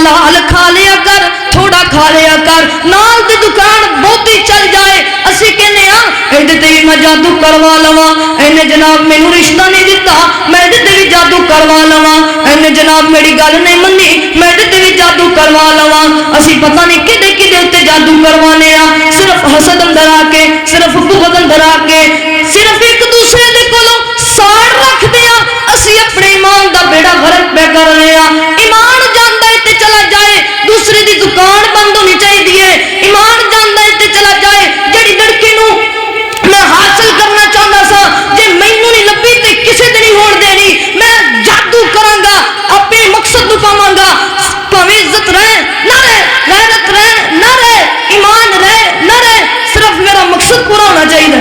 हलाल खा लिया कर, थोड़ा खा लिया कर, नाल दी दुकान बहुती चल जाए, असी कहने ਇਹਦੇ ਤੇ भी मैं जादू करवा लवा, इन्हें जनाब मैनू रिश्ता नहीं दिता, मैं ਇਹਦੇ ਤੇ भी जादू करवा लवा, इन्हें जनाब मेरी गल नहीं मनी, मैं ਇਹਦੇ ते भी जादू करवा लवा। असी पता नहीं किदे किदे उत्ते जादू करवाने आ, सिर्फ हसद अंदर आके, सिर्फ बुगद अंदर आके, सिर्फ एक दूसरे दे कोलों साड़ रखदे आ, असी अपने ईमान दा बेड़ा गर्क पे कर रहे आ। ईमान जांदा है ते चला जाए, दूसरे दी दुकान बंद होनी चाहिए, ईमान जांदा है ते चला जाए। जेड़ी लड़की नू मैं हासिल करना चाहता सा, जे मैनू नहीं लभी ते किसी दिन नहीं होण देनी, मैं जादू करांगा, अपने मकसद नू पावांगा, भावें इज्जत रहे ना रहे, गैरत रहे ना रहे, ईमान रहे ना रहे, सिर्फ मेरा मकसद पूरा होना चाहिए।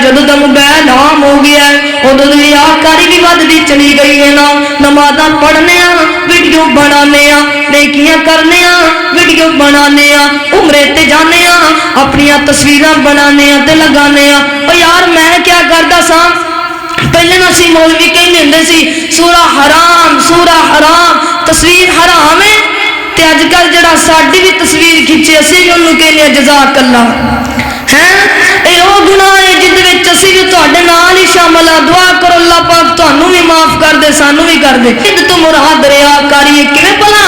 जदों दा मोबाइल आम हो गया है, उदों दी रियाकारी भी वधदी चली गई है ना। नमाज़ां पढ़ने आ, वीडियो बनाने आ, नेकियां करने आ, वीडियो बनाने आ, उमरे ते जाने आ, अपनियां तस्वीरां बनाने आ ते लगाने आ। ओ यार मैं क्या करदा सा, पहले ना सी मौलवी कहंदे हुंदे सी सूरा हराम, तस्वीर हराम है, ते अजकल जिहड़ा साडी भी तस्वीर खिंचे असीं भी उहनूं कहने आ जज़ाक अल्लाह है। ये वो गुनाह है जिहदे विच असीं भी तुहाडे नाल ही शामिल आ। दुआ करो अल्लाह पाक तुहानूं भी माफ कर दे, सानूं भी कर दे। इद तो मुराद रियाकारी किवें भला,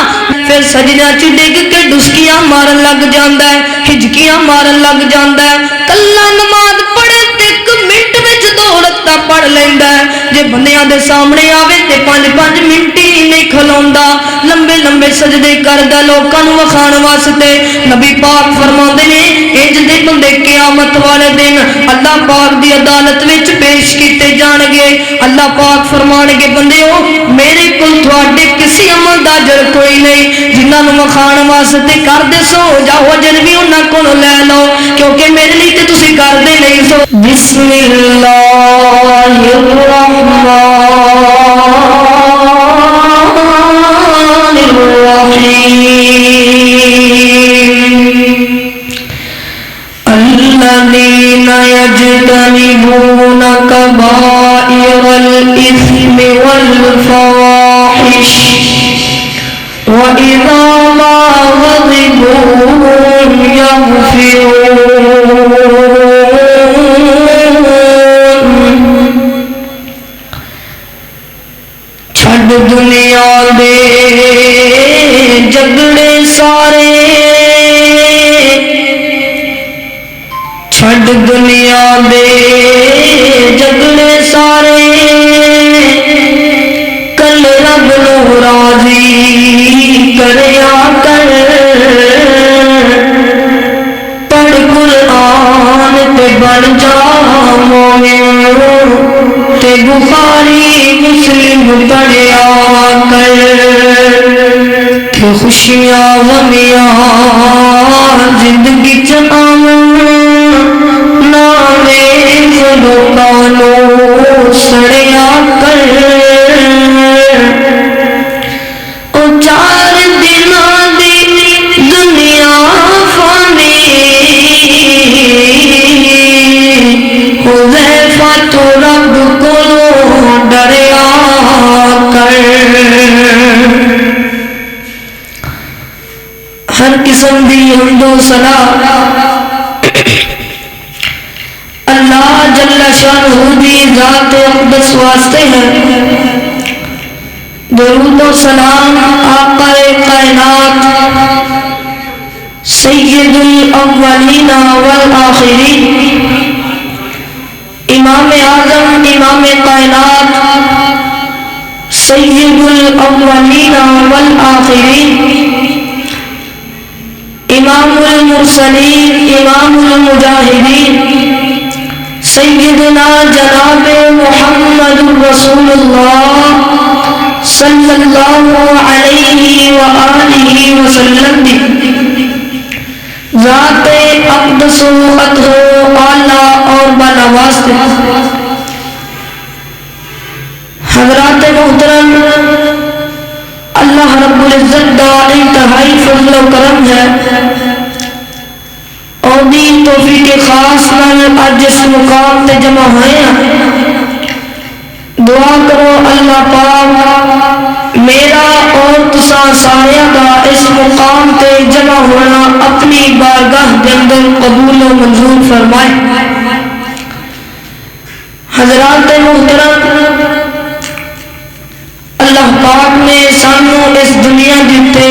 फिर सजदा च डिग के डुसकियां मारन लग जांदा है, हिजकियां मारन लग जांदा है। कल्ला नमाज पढ़े ते 1 मिनट विच 2 रकातां पढ़ लैंदा है, जे बंदियां दे सामने आवे ते 5-5 मिनट ही नहीं खलोंदा, लंबे लंबे सजदे करदा लोकां नूं वखाण वास्ते। नबी पाक फरमाउंदे ने इंज दे बंदे क़यामत वाले दिन अल्लाह पाक दी अदालत विच पेश कीते जाणगे। अल्लाह पाक फरमाणगे बंदेओ मेरे कोल तुहाडे किसी अमल दा अजर कोई नहीं, जिन्हां नूं वखाण वास्ते करदे सो जाओ अजर भी उन्हां कोलों लै लो, क्योंकि मेरे लिए ते तुसीं करदे नहीं सो। الذين يجتنبون كبائر الإثم والفواحش وإذا ما غضبوا هم يغفرون। چھڈ دنیا دے جگڑے سارے، چھڈ دنیا دے جگڑے سارے، کل رب نو راضی کریا کر، پڑھ قرآن تے بن جا مومن، تے بخاری مسلم پڑھیا کر، تے خوشیاں غمیاں زندگی چ آون، سڑیا کر، او 4 دناں دی دنیا فانی، حذیفہ تو رب کولوں ڈریا کر۔ ہر قسم دی حمد و ثنا اللہ جل شانہ دی ذات اقدس واسطے ہے۔ درود و سلام آقا کائنات سید الاولین والآخرین، امام اعظم امام کائنات سید الاولین والآخرین، امام المرسلین امام المجاہدین، سیدنا جناب محمد رسول اللہ صلی اللہ علیہ وآلہ وسلم دی ذات اقدس و اطہر اعلیٰ اور بنواسطے حضرات محترم، اللہ رب العزت دا انتہائی فضل و کرم ہے اور دین توفیق خاص نال اج اس مقام تے جمع ہوئے ہیں۔ دعا کرو اللہ پاک میرا اور تساں سارے دا اس مقام تے جمع ہونا اپنی بارگاہ کے اندر قبول و منظور فرمائے۔ حضرات محترم، اللہ پاک نے سانو اس دنیا دیتے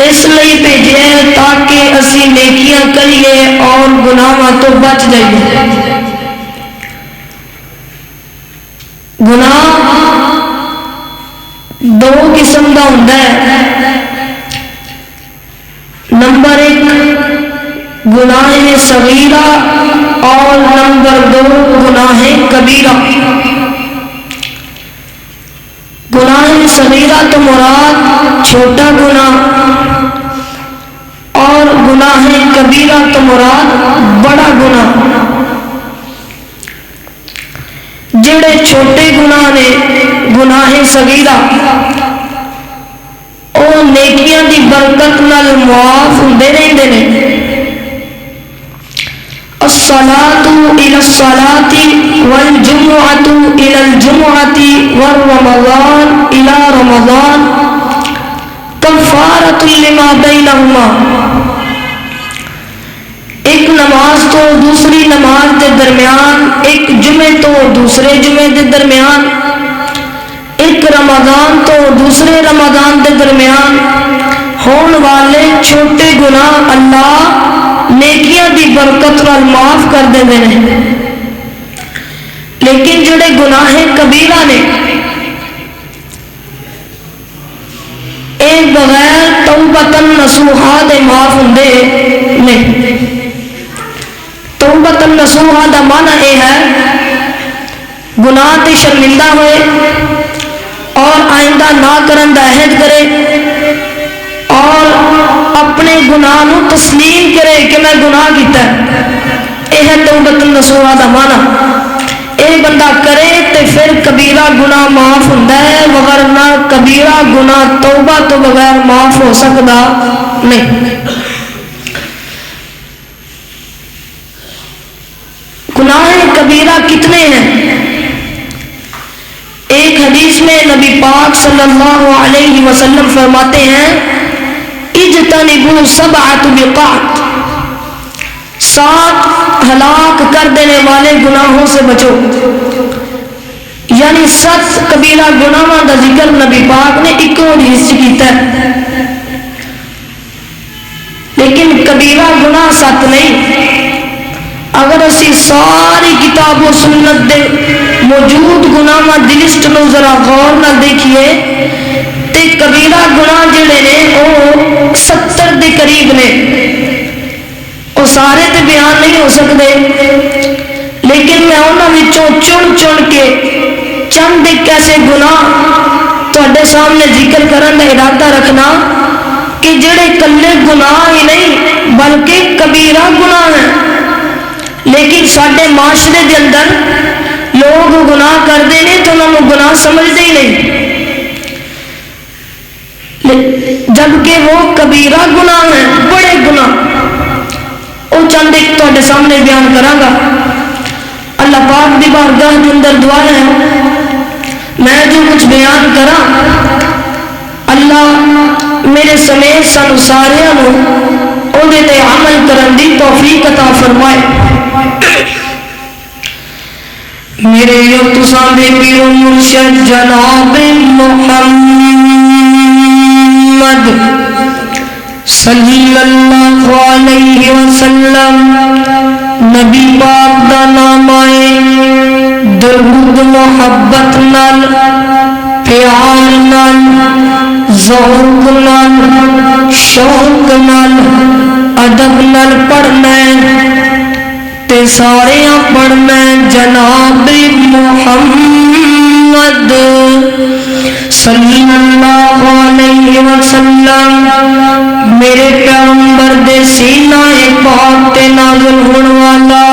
اس لیے بھیجے تاکہ اسی نیکیاں کریے اور گناہاں تو بچ جائیے۔ گناہ دو قسم کا ہوتا ہے۔ نمبر ایک گناہ صغیرہ اور نمبر دو گناہ کبیرہ۔ گناہ صغیرہ تو مراد چھوٹا گناہ اور گناہ کبیرہ تو مراد بڑا گناہ۔ جڑے چھوٹے گناہ نے گناہ صغیرہ او نیکیاں دی برکت نال معاف ہوندے رہندے نے۔ الصلاۃ الی الصلاۃ والجمعۃ الی الجمعۃ والرمضان الی رمضان کفارۃ لما بینہما۔ ایک نماز تو دوسری نماز دے درمیان، ایک جمعے تو دوسرے جمعے دے درمیان، ایک رمضان تو دوسرے رمضان دے درمیان ہون والے چھوٹے گناہ اللہ نیکیاں دی برکت نال معاف کر دیندے نے۔ لیکن جڑے گناہ کبیرہ نے اے بغیر توبۃ نصوحا دے معاف ہوندے نہیں۔ توبۃ نصوحا دا معنی یہ ہے گناہ تے شرمندہ ہوئے اور آئندہ نہ کرن دا عہد کرے اور اپنے گناہ نو تسلیم کرے کہ میں گناہ کیتا ہے، یہ ہے توبۃ نصوحا دا معنی۔ یہ بندہ کرے تے پھر کبیرہ گناہ معاف ہوندا ہے، ورنہ کبیرہ گناہ توبہ تو بغیر معاف ہو سکتا نہیں۔ گناہ کبیرہ کتنے ہیں؟ ایک حدیث میں نبی پاک صلی اللہ علیہ وسلم فرماتے ہیں اجتنبوا سبعۃ بقات، 7 ہلاک کر دینے والے گناہوں سے بچو۔ یعنی 7 کبیرہ گناہاں دا ذکر نبی پاک نے ایک حدیث کیتا ہے، لیکن کبیرہ گناہ 7 نہیں۔ اگر اسی ساری کتاب و سنت دے موجود گناہاں دی لسٹ نو ذرا غور نہ دیکھیے تے کبیرہ گناہ جڑے نے او 70 دے قریب نے۔ او سارے تے بیان نہیں ہو سکتے، لیکن میں انہاں وچوں چن کے چند ایک ایسے گناہ تواڈے سامنے ذکر کرن دا ارادہ رکھنا کہ جڑے کلے گناہ ہی نہیں بلکہ کبیرہ گناہ ہیں، لیکن ساڈے معاشرے دے اندر لوگ گناہ کرتے ہیں تو انہوں نے گناہ سمجھتے ہی نہیں، جبکہ وہ کبیرہ گناہ ہیں، بڑے گناہ۔ وہ چند ایک تواڈے سامنے بیان کراں گا۔ اللہ پاک دی بارگاہ دے اندر دعا ہے میں جو کچھ بیان کراں اللہ میرے سمیت سانو سارے اودے تے عمل کرن دی توفیق عطا فرمائے۔ میرے تساں دے پیر و مرشد جناب محمد صلی اللہ علیہ وسلم نبی پاک دا نام آئے درود محبت نال پیار نال ذوق نال شوق نال ادب نال پڑھنا تے سارے پڑھنا جناب محمد صلی اللہ علیہ وسلم میرے پیغمبر دے سینہ پاک تے نازل ہون والا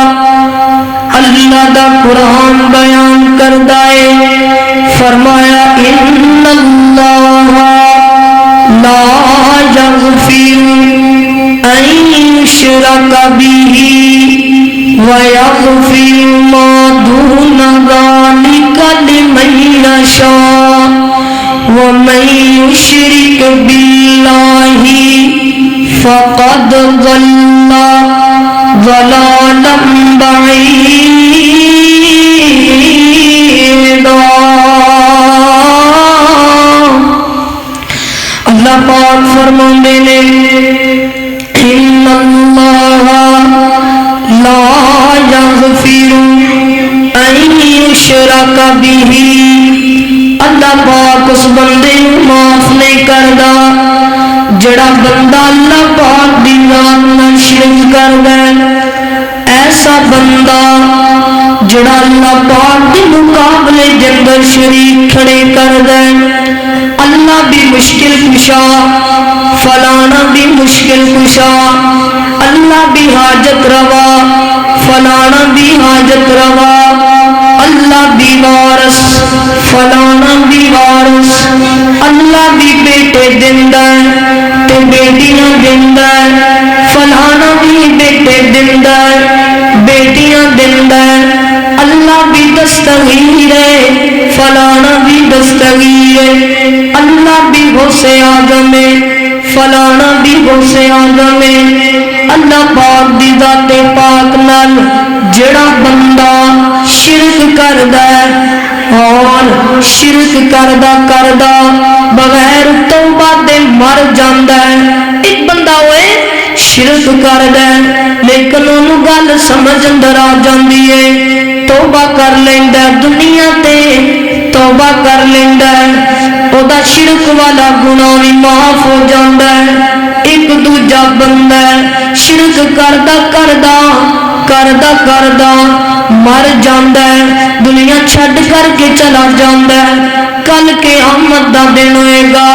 اللہ دا قرآن بیان کردا ہے، فرمایا ان اللہ لا یغفر ان یشرک بہ وَيَغْفِرُ مَا دُونَ युश्रिक बिल्लाहि फक़द ज़ल्ल ज़लालन बईदा। अल्लाह पाक फरमाते ने इन्नल्लाहा ला यग़फ़िरु अन युशरका बिही। अल्लाह पाक उस बंदे नूं माफ नहीं करदा जड़ा बंदा अल्लाह पाक दी जात नाल शिरक करदा है। ऐसा बंदा जड़ा अल्लाह पाक दे मुकाबले दे अंदर शरीक खड़े करदा है। अल्लाह भी मुश्किल कुशा, फलाना भी मुश्किल कुशा, अल्लाह भी हाजत रवा, फलाना भी हाजत रवा, अल्लाह भी वारस, फलाना भी वारस, अल्लाह भी बेटे दिंदा ते बेटियां दिंदा, फलाना भी बेटे दिंदा बेटियां दिंदा, अल्लाह भी दस्तगीर है, फलाना भी दस्तगीर है, अल्लाह भी गौसे आज़म है, फलाना भी गौसे आज़म है। अल्लाह पाक दी ज़ाते पाक नाल जड़ा बंदा शिरक करदा और शिरक करदा करदा बगैर तौबा दे मर जांदा है। एक बंदा होए शिरक करदा लेकिन उन्होंने गल समझ अंदर आ जाती है, तौबा कर लेंदा दुनिया ते तौबा कर लेंदा, ओदा शिरक वाला गुनाह भी माफ हो जाता है। एक दूजा बंदा शिरक करदा करदा करदा करदा मर जाता है, दुनिया छड्ड करके चला जाता है। कल क़यामत दा दिन होएगा,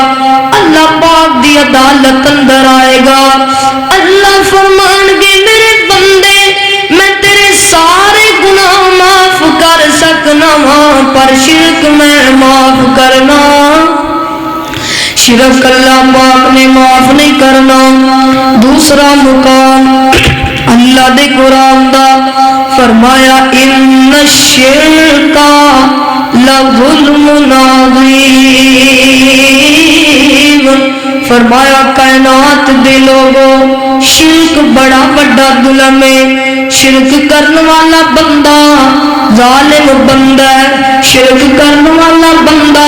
अल्लाह पाक दी अदालत अंदर आएगा। अल्लाह फरमानगे मेरे बंदे मैं तेरे सारे गुनाह माफ कर सकना हाँ, पर शिरक मैं माफ करना शिरक अल्लाह पाक ने माफ नहीं करना। दूसरा मुकाम अल्लाह दे कुरान दा फरमाया इन्ना शिरका लज़ुल्मुन अज़ीम। फरमाया कायनात दे लोगों शिरक बड़ा बड़ा जुल्म है। शिरक करने वाला बंदा जालिम बंदा है, शिरक करने वाला बंदा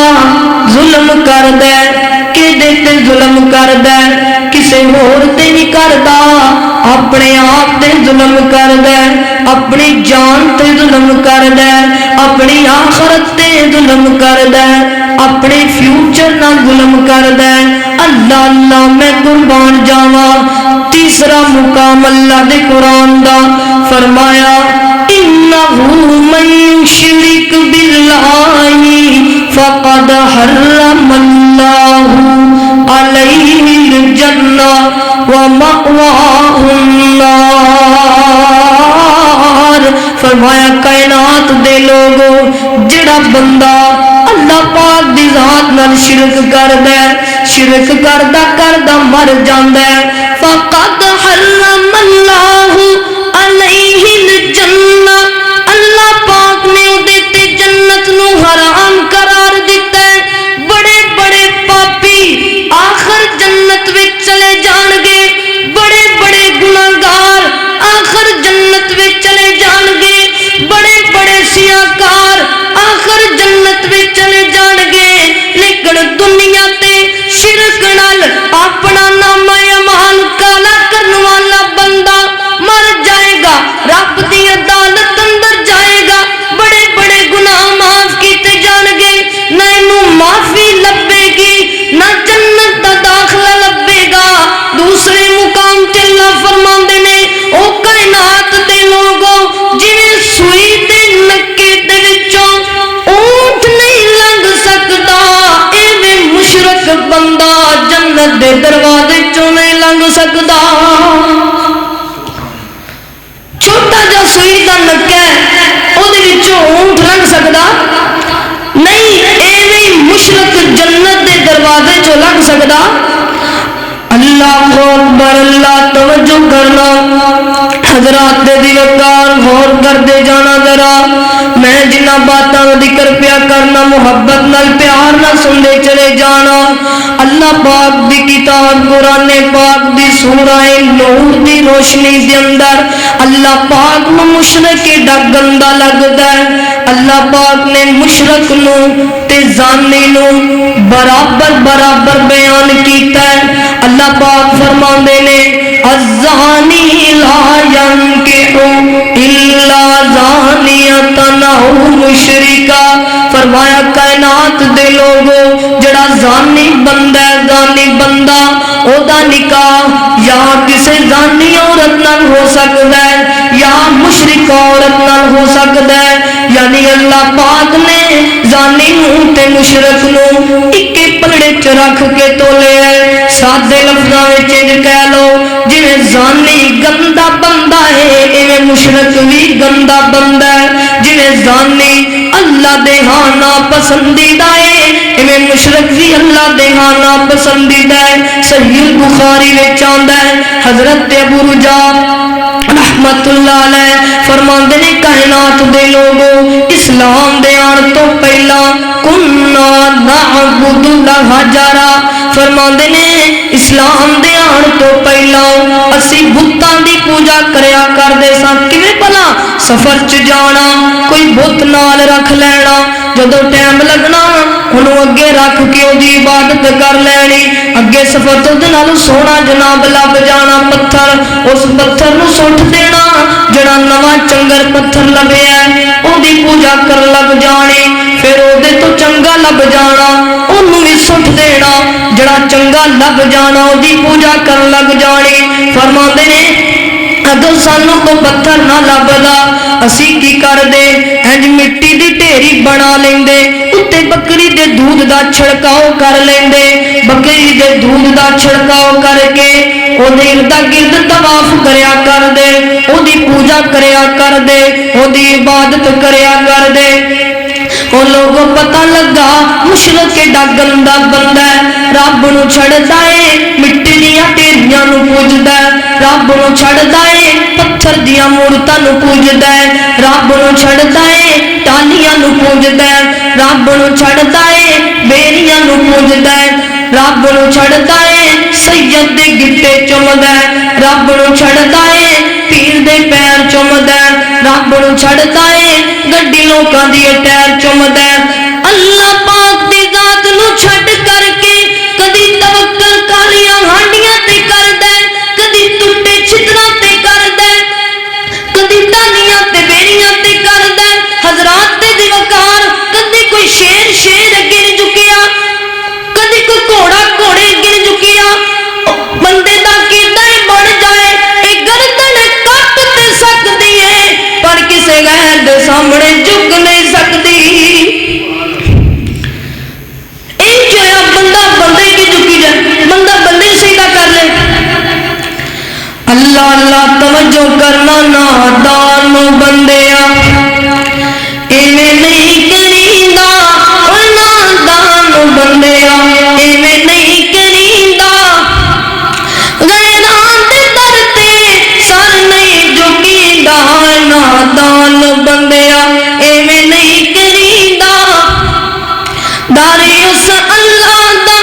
जुल्म करदा है। किहदे ते जुल्म करदा है? किसे होर ते नहीं करदा, अपने आप ते जुल्म करदा है, अपनी जान ते जुल्म करदा है, अपनी आखरत ते जुल्म करदा है, अपने फ्यूचर नाल जुल्म करदा है। अल्लाह अल्लाह मैं कुर्बान जावा। तीसरा मुकाम अल्लाह दे कुरान दा फरमाया इन्नहु मन युश्रिक बिल्लाहि फक़द हर्रमल्लाहु अलैहिल जन्नह व मअवाहुन नार। फरमाया कायनात दे लोगो जिहड़ा बंदा अल्लाह पाक दी जात नाल शिरक करदा है, शिरक करदा करदा मर जांदा है, फक़द हर्रमल्लाहु अलैहिल जन्नह। अल्लाह पाक ने उहदे ते जन्नत नूं हराम करार दिता है। बड़े बड़े पापी आखिर जन्नत विच चले जाणगे, बड़े बड़े गुनाहगार आखिर जन्नत विच चले जाणगे, बड़े बड़े सियाकार आखिर जन्नत विच चले जाणगे। लेकिन दुनिया ते शिरक नाल अपना नामा अमाल काला करने वाला बंदा मर जाएगा, रब दी अदालत अंदर जाएगा। बड़े बड़े गुनाह माफ किए जाणगे, ना इनू माफी लभेगी ना जन्नत दा दाखला लभेगा। दूसरे मुकाम ते अल्लाह फरमांदे ने ओ कायनात दे लोगों जिवें सूई दे नक्के दे विचों ऊंट नहीं लंघ सकदा, एवें मुशरक बंदा जन्नत दे दरवाजे चों नहीं लंघ सकदा। छोटा जा सूई दा नक्का है ओदे विचों ऊंट लंघ सकदा नहीं, एवें मुशरक जन्नत दे दरवाजे चों लंघ सकदा। अल्लाह اللہ اکبر اللہ توجہ کرنا حضرات دے دیوکار غور کر دے جانا ذرا میں جنہ باتاں ذکر پیا کرنا محبت نال پیار نال سنتے چلے جانا اللہ پاک دی کتاب قرآن پاک دی سورہ نور دی روشنی دے اندر اللہ پاک نو مشرک ایڈا گندا لگدا ہے اللہ پاک نے مشرک نو تے زانی نو برابر برابر بیان کیتا ہے اللہ پاک فرماندے نے الزانی لا ينکحو الا زانیتن او مشرکا فرمایا کائنات دے لوگو جڑا زانی بندہ ہے زانی بندہ او دا نکاح یا کسے زانی عورت نال ہو سکتا ہے یا مشرک عورت نال ہو سکتا ہے یعنی اللہ پاک نے زانی نو تے مشرک نو اکے پلڑے چ رکھ کے تولے ہے سادے لفظاں وچ کہہ لو جویں زانی گندا بندہ ہے ایویں مشرک بھی گندا بندہ ہے جویں زانی اللہ دے ہاں ناپسندیدہ ہے ایویں مشرک بھی اللہ دے ہاں ناپسندیدہ ہے صحیح بخاری وچ آندا ہے حضرت ابو رجاء رحمت اللہ علیہ فرماندے نے کائنات دے لوگو اسلام دے آن تو پہلا کننا نعبد الحجر فرماندے نے اسلام دے آن تو پہلا اسی بتاں دی پوجا کریا کردے ساں کیویں بھلا سفر چ جانا کوئی بت نال رکھ لینا جدوں ٹائم لگنا انہوں اگے رکھ کے دی عبادت کر لینی اگے سفر تو دے نال سونا جناب لب جانا پتھر اس پتھر نو سٹ دینا جڑا نواں چنگر پتھر لبیا ہے او دی پوجا کر لگ جانی پھر او دے تو چنگا لب جانا اونوں وی سٹ دینا جڑا چنگا لب جانا او دی پوجا کر لگ جانی فرماندے نے اگر سانو کو پتھر نہ لبدا اسی کی کر دے انج مٹی دی ڈھیری بنا لیندے اتے بکری دے دودھ دا چھڑکاؤ کر لیندے بکری دے دودھ دا چھڑکاؤ کر کے او دے ارد گرد طواف کریا کر دے او دی پوجا کریا کر دے او دی عبادت کریا کر دے او لوگوں پتہ لگا مشرک ایڈا گندا بندہ ہے رب نو چھڑدا ہے مٹی دیاں ڈھیریاں نو پوجدا ہے رب نو چھڑدا ہے پتھر دیاں مورتاں نو پوجدا ہے رب نو چھڑدا ہے ٹالیاں نو پوجدا ہے رب نو چھڑدا ہے بیریاں نو پوجدا ہے رب نو چھڑدا ہے سید دے گٹے چومدا ہے رب نو چھڑدا ہے پیر دے پیر چومدا ہے رب نو چھڑدا ہے گڈی لوکاں دی ٹائر چومدا ہے اللہ پاک دی ذات نو چھڈ کر کے کدی توکل کالیاں ہانڈیاں تے کردا ہے کدی ٹوٹے چھتراں تے کردا ہے کدی ٹالیاں تے بیڑیاں تے کردا ہے حضرات دے دیوکار کدی کوئی شیر شیر اگے نہیں جھکیا کدی کوئی گھوڑا گھوڑے اگے نہیں جھکیا بندے دا کیدا ہی بن جائے اے گردن کٹ تے سکدی ہے پر کسے غیر دے سامنے جھک نہیں سکدی بندہ بندے کی جھکی جائے بندہ بندے سیدھا کر لے اللہ اللہ توجہ کرنا نادان بندیا ایویں نہیں کریندا نادان بندیا ایویں نہیں کریندا غیراں دے در تے سر نہیں جھکیندا نادان بندیا ایویں نہیں کریندا داری اس اللہ دا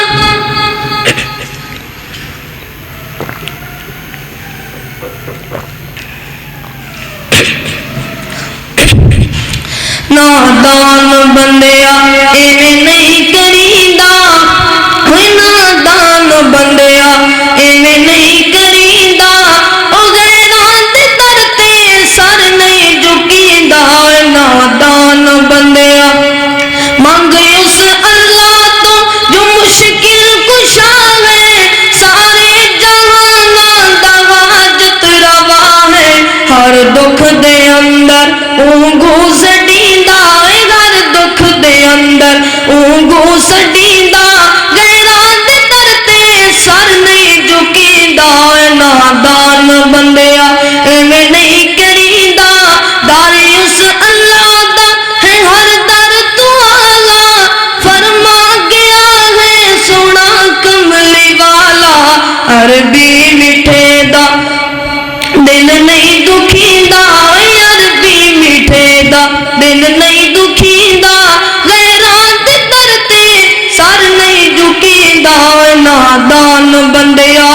नादान बंदिया।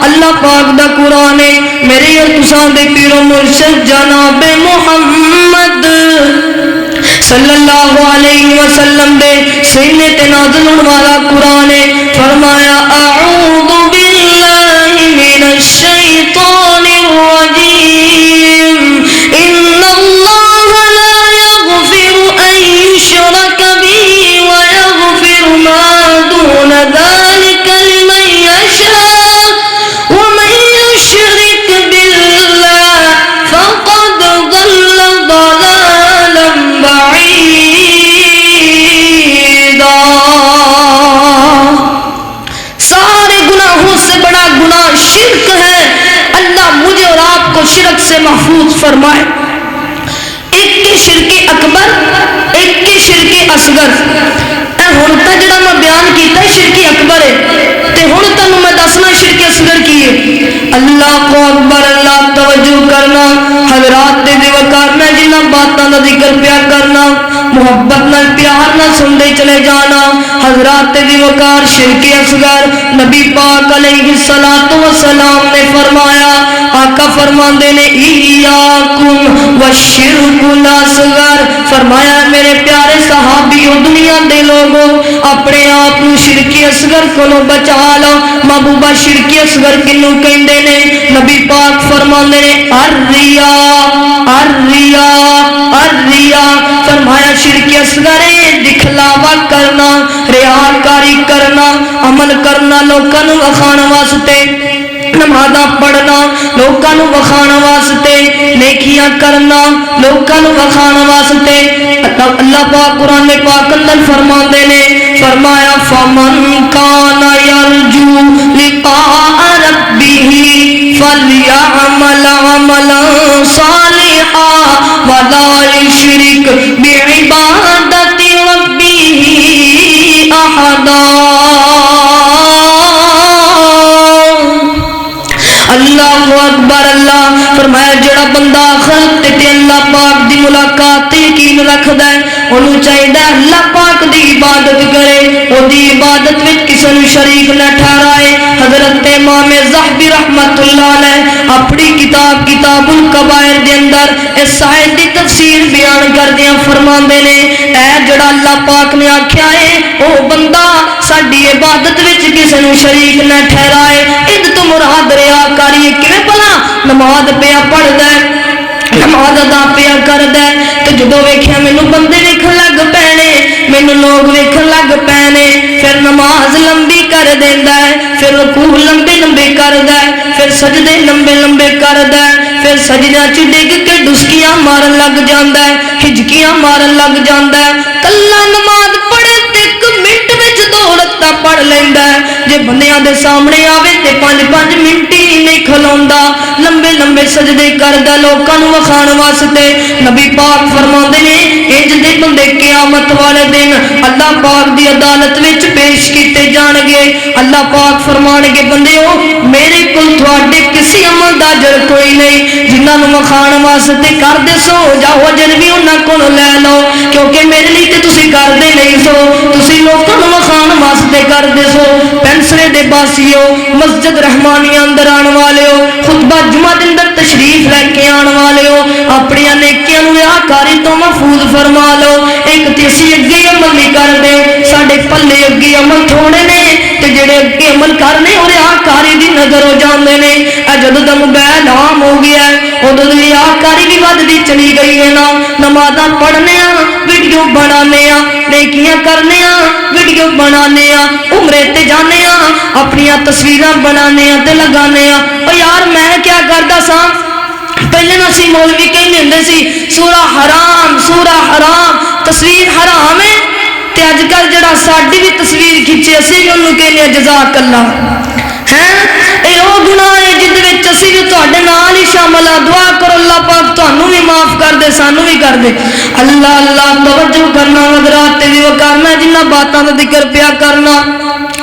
अल्लाह पाक दा कुरान है, मेरे और तुसां दे पीरो मुर्शिद जनाब मुहम्मद सल्लल्लाहु अलैहि वसल्लम दे सीने ते नाज़िल होने वाला कुरान है। फरमाया अऊज़ु बिल्लाहि मिनश शैतानिर रजीम, इन्नल्लाह ला यग़फिरु अन युशरक बिही व यग़फिरु मा दून ज़ालिका लिमन यशा व मन युशरिक बिल्लाह फक़द ضل ضلاला बईदा। सारे गुनाहों से बड़ा गुनाह शिर्क है। अल्लाह मुझे और आपको शिर्क से महफूज फरमाए। एक के शिरके अकबर, एक के शिरके असगर। हुण तां जिहड़ा मैं बयान कीता शिरके अकबर है, ते हुण तुहानूं मैं दसना शिरके असगर की है। अल्लाह को अकबर, अल्लाह तवज्जो करना। हज़रात दे वकार मैं जिन्हां बातां दा जिक्र पिया करना, मुहब्बत नाल प्यार नाल सुनदे चले जाना। हज़रात दे वकार शिरके असगर नबी पाक अलैहिस्सलातु वस्सलाम ने फरमाया, आका फरमांदे ने इय्याकुम वश्शिरकुल असगर, फरमाया मेरे प्यारे सहाबियों दुनिया दे लोगों अपने आप को शिरके असगर कोलों बचा लो। महबूबा शिरके असगर किनू कहंदे ने? नबी पाक फरमांदे ने अर्रिया अर्रिया अर्रिया, फरमाया शिरके असगर दिखलावा करना, रियाकारी करना, अमल करना लोकां नूं वखाण वास्ते, नमाज़ां पढ़ना लोकां नूं वखाण वास्ते, नेकियां करना लोकां नूं वखाण वास्ते। अल्लाह पाक कुरान में पाक अंदर फरमाते ने, फरमाया फमन काना यरजू लिका रब्बिही फलयअमल अमलन सालिहा वला युशरिक बिइबादति रब्बिही अहदा। अल्लाह अकबर। अल्लाह फरमाया जेड़ा बंदा आखिरत ते अल्लाह पाक दी मुलाकात ते यकीन रखदा है, ओनू चाहिदा अल्लाह पाक दी इबादत करे, ओदी इबादत विच किसे नूं शरीक न ठहराए। हजरत इमाम ज़हबी रहमतुल्लाह अलैह अपनी किताब किताबुल कबायर दे अंदर इस आयत दी तफसीर बयान करदियां फरमांदे ने, ऐ जेड़ा अल्लाह पाक ने आख्या है ओ बंदा साडी इबादत विच किसे नूं शरीक न ठहराए। इद तो मुराद रियाकारी किवें भला? नमाज पिया पढ़दा है, नमाज अदा पिया करदा है, ते जदों वेखिया मैनू बंदे वेखण लग पैने, मैनू लोग वेखण लग पैने, फिर नमाज लंबी कर देंदा है, फिर रुकू लंबे लंबे करदा है, फिर सजदे लंबे लंबे करदा है, फिर सजदा च डिग के डुसकियां मारन लग जांदा है, हिजकियां मारन लग जांदा है। कल्ला नमाज पढ़े ते 1 मिनट विच 2 रकातां पढ़ लैंदा है। जे बंदियां दे सामने आवे ते 5-5 मिनट ही नहीं खलोंदा, लंबे लंबे सजदे करदा लोकां नूं वखाण वास्ते। नबी पाक फरमांदे ने इंज दे बंदे क़यामत वाले दिन अल्लाह पाक दी अदालत विच पेश कीते जाणगे। अल्लाह पाक फरमाणगे बंदेओ मेरे कोल तुहाडे किसी अमल दा अजर कोई नहीं, जिन्हां नूं वखाण वास्ते करदे सो जाओ अजर भी उन्हां कोलों लै लो, क्योंकि मेरे लिए ते तुसीं करदे नहीं सो, तुसीं लोकां नूं वखाण वास्ते करदे सो। पेंसरे दे बासियो, मस्जिद रहमानिया अंदर आने वाले हो, खुतबा जुमा दे अंदर तशरीफ लैके आने वाले हो, अपनी नेकियां नूं रियाकारी तो महफूज फरमा लो। एक ते असीं अगे अमल नहीं करदे, साडे पल्ले अगे अमल थोड़े ने, ते जेड़े अगे अमल करने वो रियाकारी दी नजर हो जांदे ने। जदों दा मोबाइल आम हो गया है उदों दी रियाकारी भी वधदी चली गई है ना। नमाज़ां पढ़ने वीडियो बनाने, नेकियां करने वीडियो बनाने, उमरे ते जाने अपनी तस्वीरां बनाने ते लगाने। ओ यार मैं क्या करदा सा, पहले ना सी मौलवी कहंदे हुंदे सी सूरा हराम तस्वीर हराम है, ते अजकल जिहड़ा साडी भी तस्वीर खिंचे असीं भी उहनूं कहने जज़ाक अल्लाह है। ये वो गुनाह है जिहदे विच असीं भी तुहाडे नाल ही शामिल आ। दुआ करो अल्लाह पाक तुहानूं भी माफ कर दे, सानूं भी कर दे। अल्लाह अल्लाह तवज्जो करना, हज़रात ते करना, जिन्हां बातां दा जिक्र पिया करना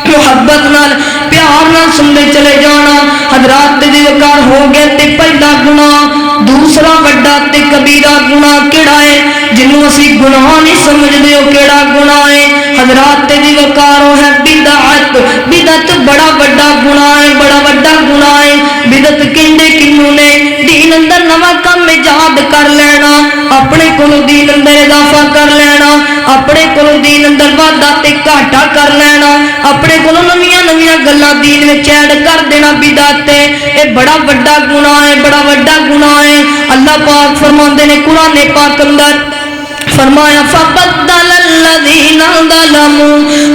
मुहब्बत नाल प्यार नाल सुनते चले जाना। हज़रात ते वकार हो गए ते पहला गुनाह। दूसरा दूसरा वड्डा ते कबीरा गुनाह किहड़ा है जिन्हों असी गुनाह नहीं समझते हो किहड़ा गुनाह है हजरात ते दी वकारों है बिदअत बिदअत बड़ा वड्डा गुनाह है बड़ा वड्डा गुनाह है बिदअत कहंदे किन्नू ने दीन अंदर नवा काम इजाद कर लेना अपने कोलों दीन अंदर इजाफा कर लेना अपने कोलों दीन अंदर वाधा ते घाटा कर लेना अपने कोलों नवीं नवीं गल्लां दीन विच ऐड कर देना बिदअत है ये बड़ा वड्डा गुनाह है बड़ा वड्डा गुनाह है अल्लाह पाक फरमाते ने कुरान पाक अंदर फरमाया फबद्दल अल्लज़ीना ज़लमू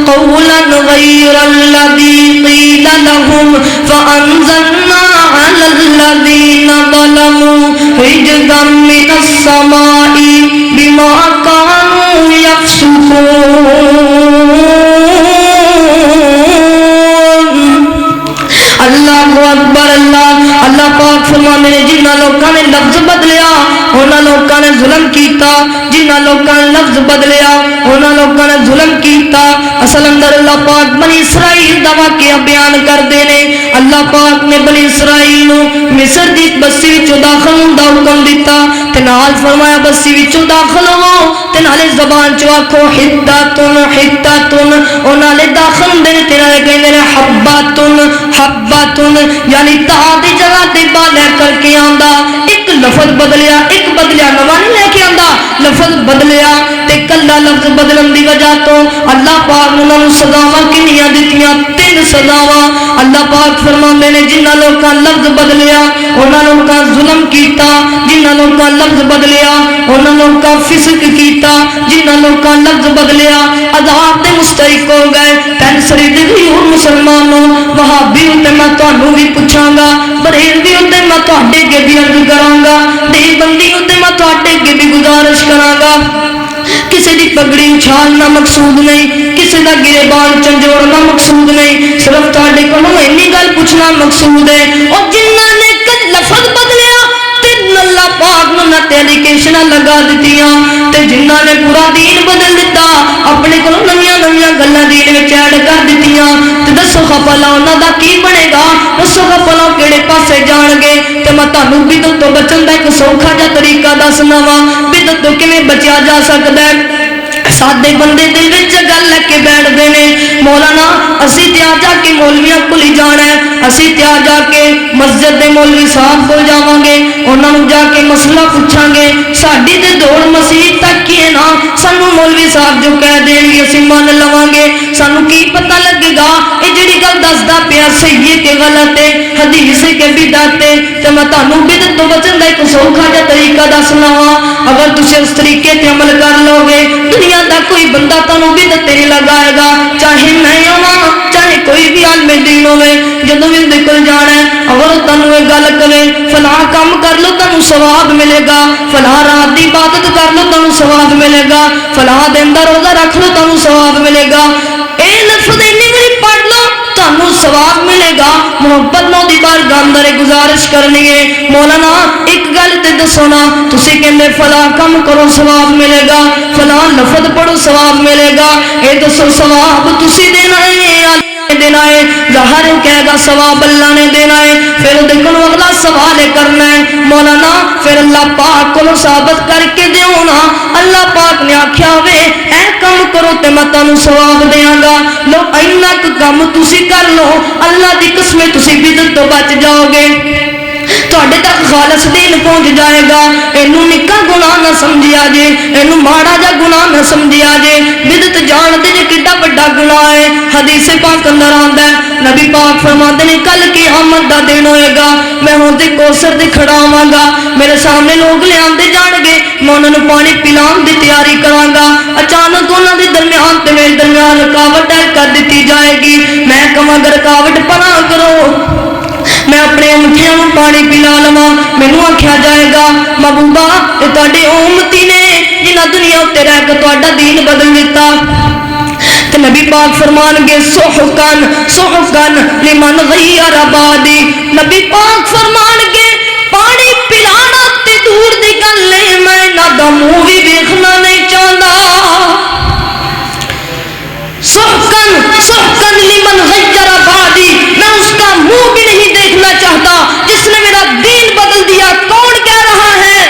क़ौलन गैरल्लज़ी क़ील लहुम फ़अंज़लना अलल्लज़ीना ज़लमू रिजज़म मिनस समाई बिमा कानू यफ़्सुकून। अल्लाहु अकबर अल्लाह अल्लाह पाक फरमाते हैं जिन्हां लोकां ने लफ्ज़ बदलिया उन्हां लोकां ने जुल्म कीता जिन्हां लोकां ने लफ्ज़ बदलिया उन्हां लोकां ने जुल्म कीता। असल अंदर अल्लाह पाक बनी इसराइल दा वाक़या बयान करदे ने अल्लाह पाक ने बनी इसराइल नूं मिस्र दी बस्ती विचों दाखल होण दा हुक्म दिता ते नाल फरमाया बस्ती विचों दाखल होवो ते नाले ज़बान चों आखो हिद्दतुन हिद्दतुन और नाले दाखल हुंदे ने ते नाले कहंदे ने हब्बातुन हब्बातुन यानी ता दी जगह ते बाले करके आंदा एक लफ्ज़ बदलिया एक बदलिया नवा नहीं लेके आंदा लफ्ज़ बदलिया ते कल्ला लफ्ज़ बदलन दी वजह तो अल्लाह पाक ने उन्हां नूं सज़ावां किन्नियां दित्तियां तीन सज़ावां अल्लाह पाक फरमांदे ने जिन्हां लोकां लफ्ज़ बदलिया उन्हां लोकां जुल्म कीता जिन्हां लोकां लफ्ज़ बदलिया उन्हां लोकां फिस्क कीता जिन्हां लोकां लफ्ज़ बदलिया अज़ाब दे मुस्तहिक हो गए। पैन शरीफ दी मुसलमानों वहाबी उत्ते मैं तुहानूं भी पुछांगा बरेलवी उत्ते मैं तुहाडे अगे भी अर्ज करांगा देवबंदी उत्ते मैं तुहाडे अगे भी गुजारिश करांगा किसी की पगड़ी उछालना मकसूद नहीं किसी का गिरेबान झंझोड़ना मकसूद नहीं सिर्फ तुहाडे कोलों इन्नी गल पूछना मकसूद है और जिन्हां ने लफ्ज़ बदलिया अल्लाह पाक ने ते एजुकेशन लगा दित्तियां ते जिन्हां ने पूरा दीन बदल दिता अपने कोलों नवीं नवीं गल्लां दीन विच ऐड कर दित्तियां ते दसो भला उन्हां दा की बनेगा दसो भला किहड़े पासे जाणगे ते मैं तुहानूं बिदअत तो बचन दा एक सौखा जिहा तरीका दसना वा बिदअत तो किवें बचिया जा सकदा है। सादे बंदे दिल विच गल लेके बैठते ने मौलाना असी त्यार जाके मौलवियां कोल ही जाना है असी त्यार जाके मस्जिद दे मौलवी साहब कोल जावांगे उन्हां नूं जाके मसला पुछांगे साडी ते दौड़ मसीह तक ही है ना सानू मौलवी साहब जो कह देंगे असी मान लवांगे सानू की पता लगेगा ये जिहड़ी गल दसदा पिया सही है कि गलत है हदीस है कि बिदअत है ते मैं तुहानूं बिदअत तो बचन दा एक सौखा जिहा तरीका दसना वा अगर तुसीं उस तरीके ते अमल कर लोगे दुनिया दा कोई बंदा तुहानूं बिदअत नहीं लगाएगा चाहे मैं आवां चाहे कोई भी आलमे दीन होवे जदों भी उहदे कोल जाना है अगर तुहानूं इह गल करे फलां काम कर लो तुहानूं सवाब मिलेगा फलां रात दी इबादत कर लो तुहानूं सवाब मिलेगा फलां दिन दा रोज़ा रख लो तुहानूं सवाब मिलेगा ए लफ्ज़ इन्नी बारी पढ़ लो तुहानूं सवाब मिलेगा। मुहब्बत नाल दी बारगाह अंदर गुजारिश करनी है मौलाना एक गल ते दसो ना तुसीं कहंदे फलां काम करो सवाब मिलेगा फलां लफ्ज़ पढ़ो सवाब मिलेगा ए दसो सवाब तुसीं देना है देना है ज़ाहिर कहेगा सवाब अल्लाह ने देना है फिर देखो अगला सवाल करना है मौलाना फिर अल्लाह पाक को साबित करके दिओ ना अल्लाह पाक ने आख्या वे ऐ काम करो ते मैं तुहानूं सवाब देंगा लो इन्ना क काम तुसीं कर लो अल्लाह दी कसम तुसीं बिदअत तो बच जाओगे तुहाडे तक खालस दीन पहुंच जाएगा। इनू निक्का गुनाह ना समझिया जे इनू माड़ा जा गुनाह ना समझिया जे बिदअत जानते जे कितना बड़ा गुनाह है। हदीस पाक अंदर आंदा है नबी पाक फरमाते ने कल क़यामत दा दिन होएगा मैं होंदे कौसर ते खड़ा होवांगा मेरे सामने लोग लिआंदे जाणगे मैं उन्हां नूं पानी पिलाउण दी तैयारी करांगा अचानक उन्हां दे दरमियान ते मेरे दरमियान रुकावट कर दित्ती जाएगी मैं कहांगा रुकावट पनाह करो मैं अपने उम्मतियों को पानी पिला लवां मैनू आख्या जाएगा महबूबा ये तुहाडे उम्मती ने जिन्हां दुनिया उत्ते रह के तुहाडा दीन बदल दिता ते नबी पाक फरमानगे सुहकन सुहकन लिमन गय्यर बादी नबी पाक फरमानगे पानी पिलाना ते दूर दी गल है मैं इन्हां दा मुंह भी देखना नहीं चाहता सुहकन सुहकन लिमन गय्यर बादी मैं उसका मुंह भी नहीं देखना चाहता जिसने मेरा दीन बदल दिया। कौन कह रहा है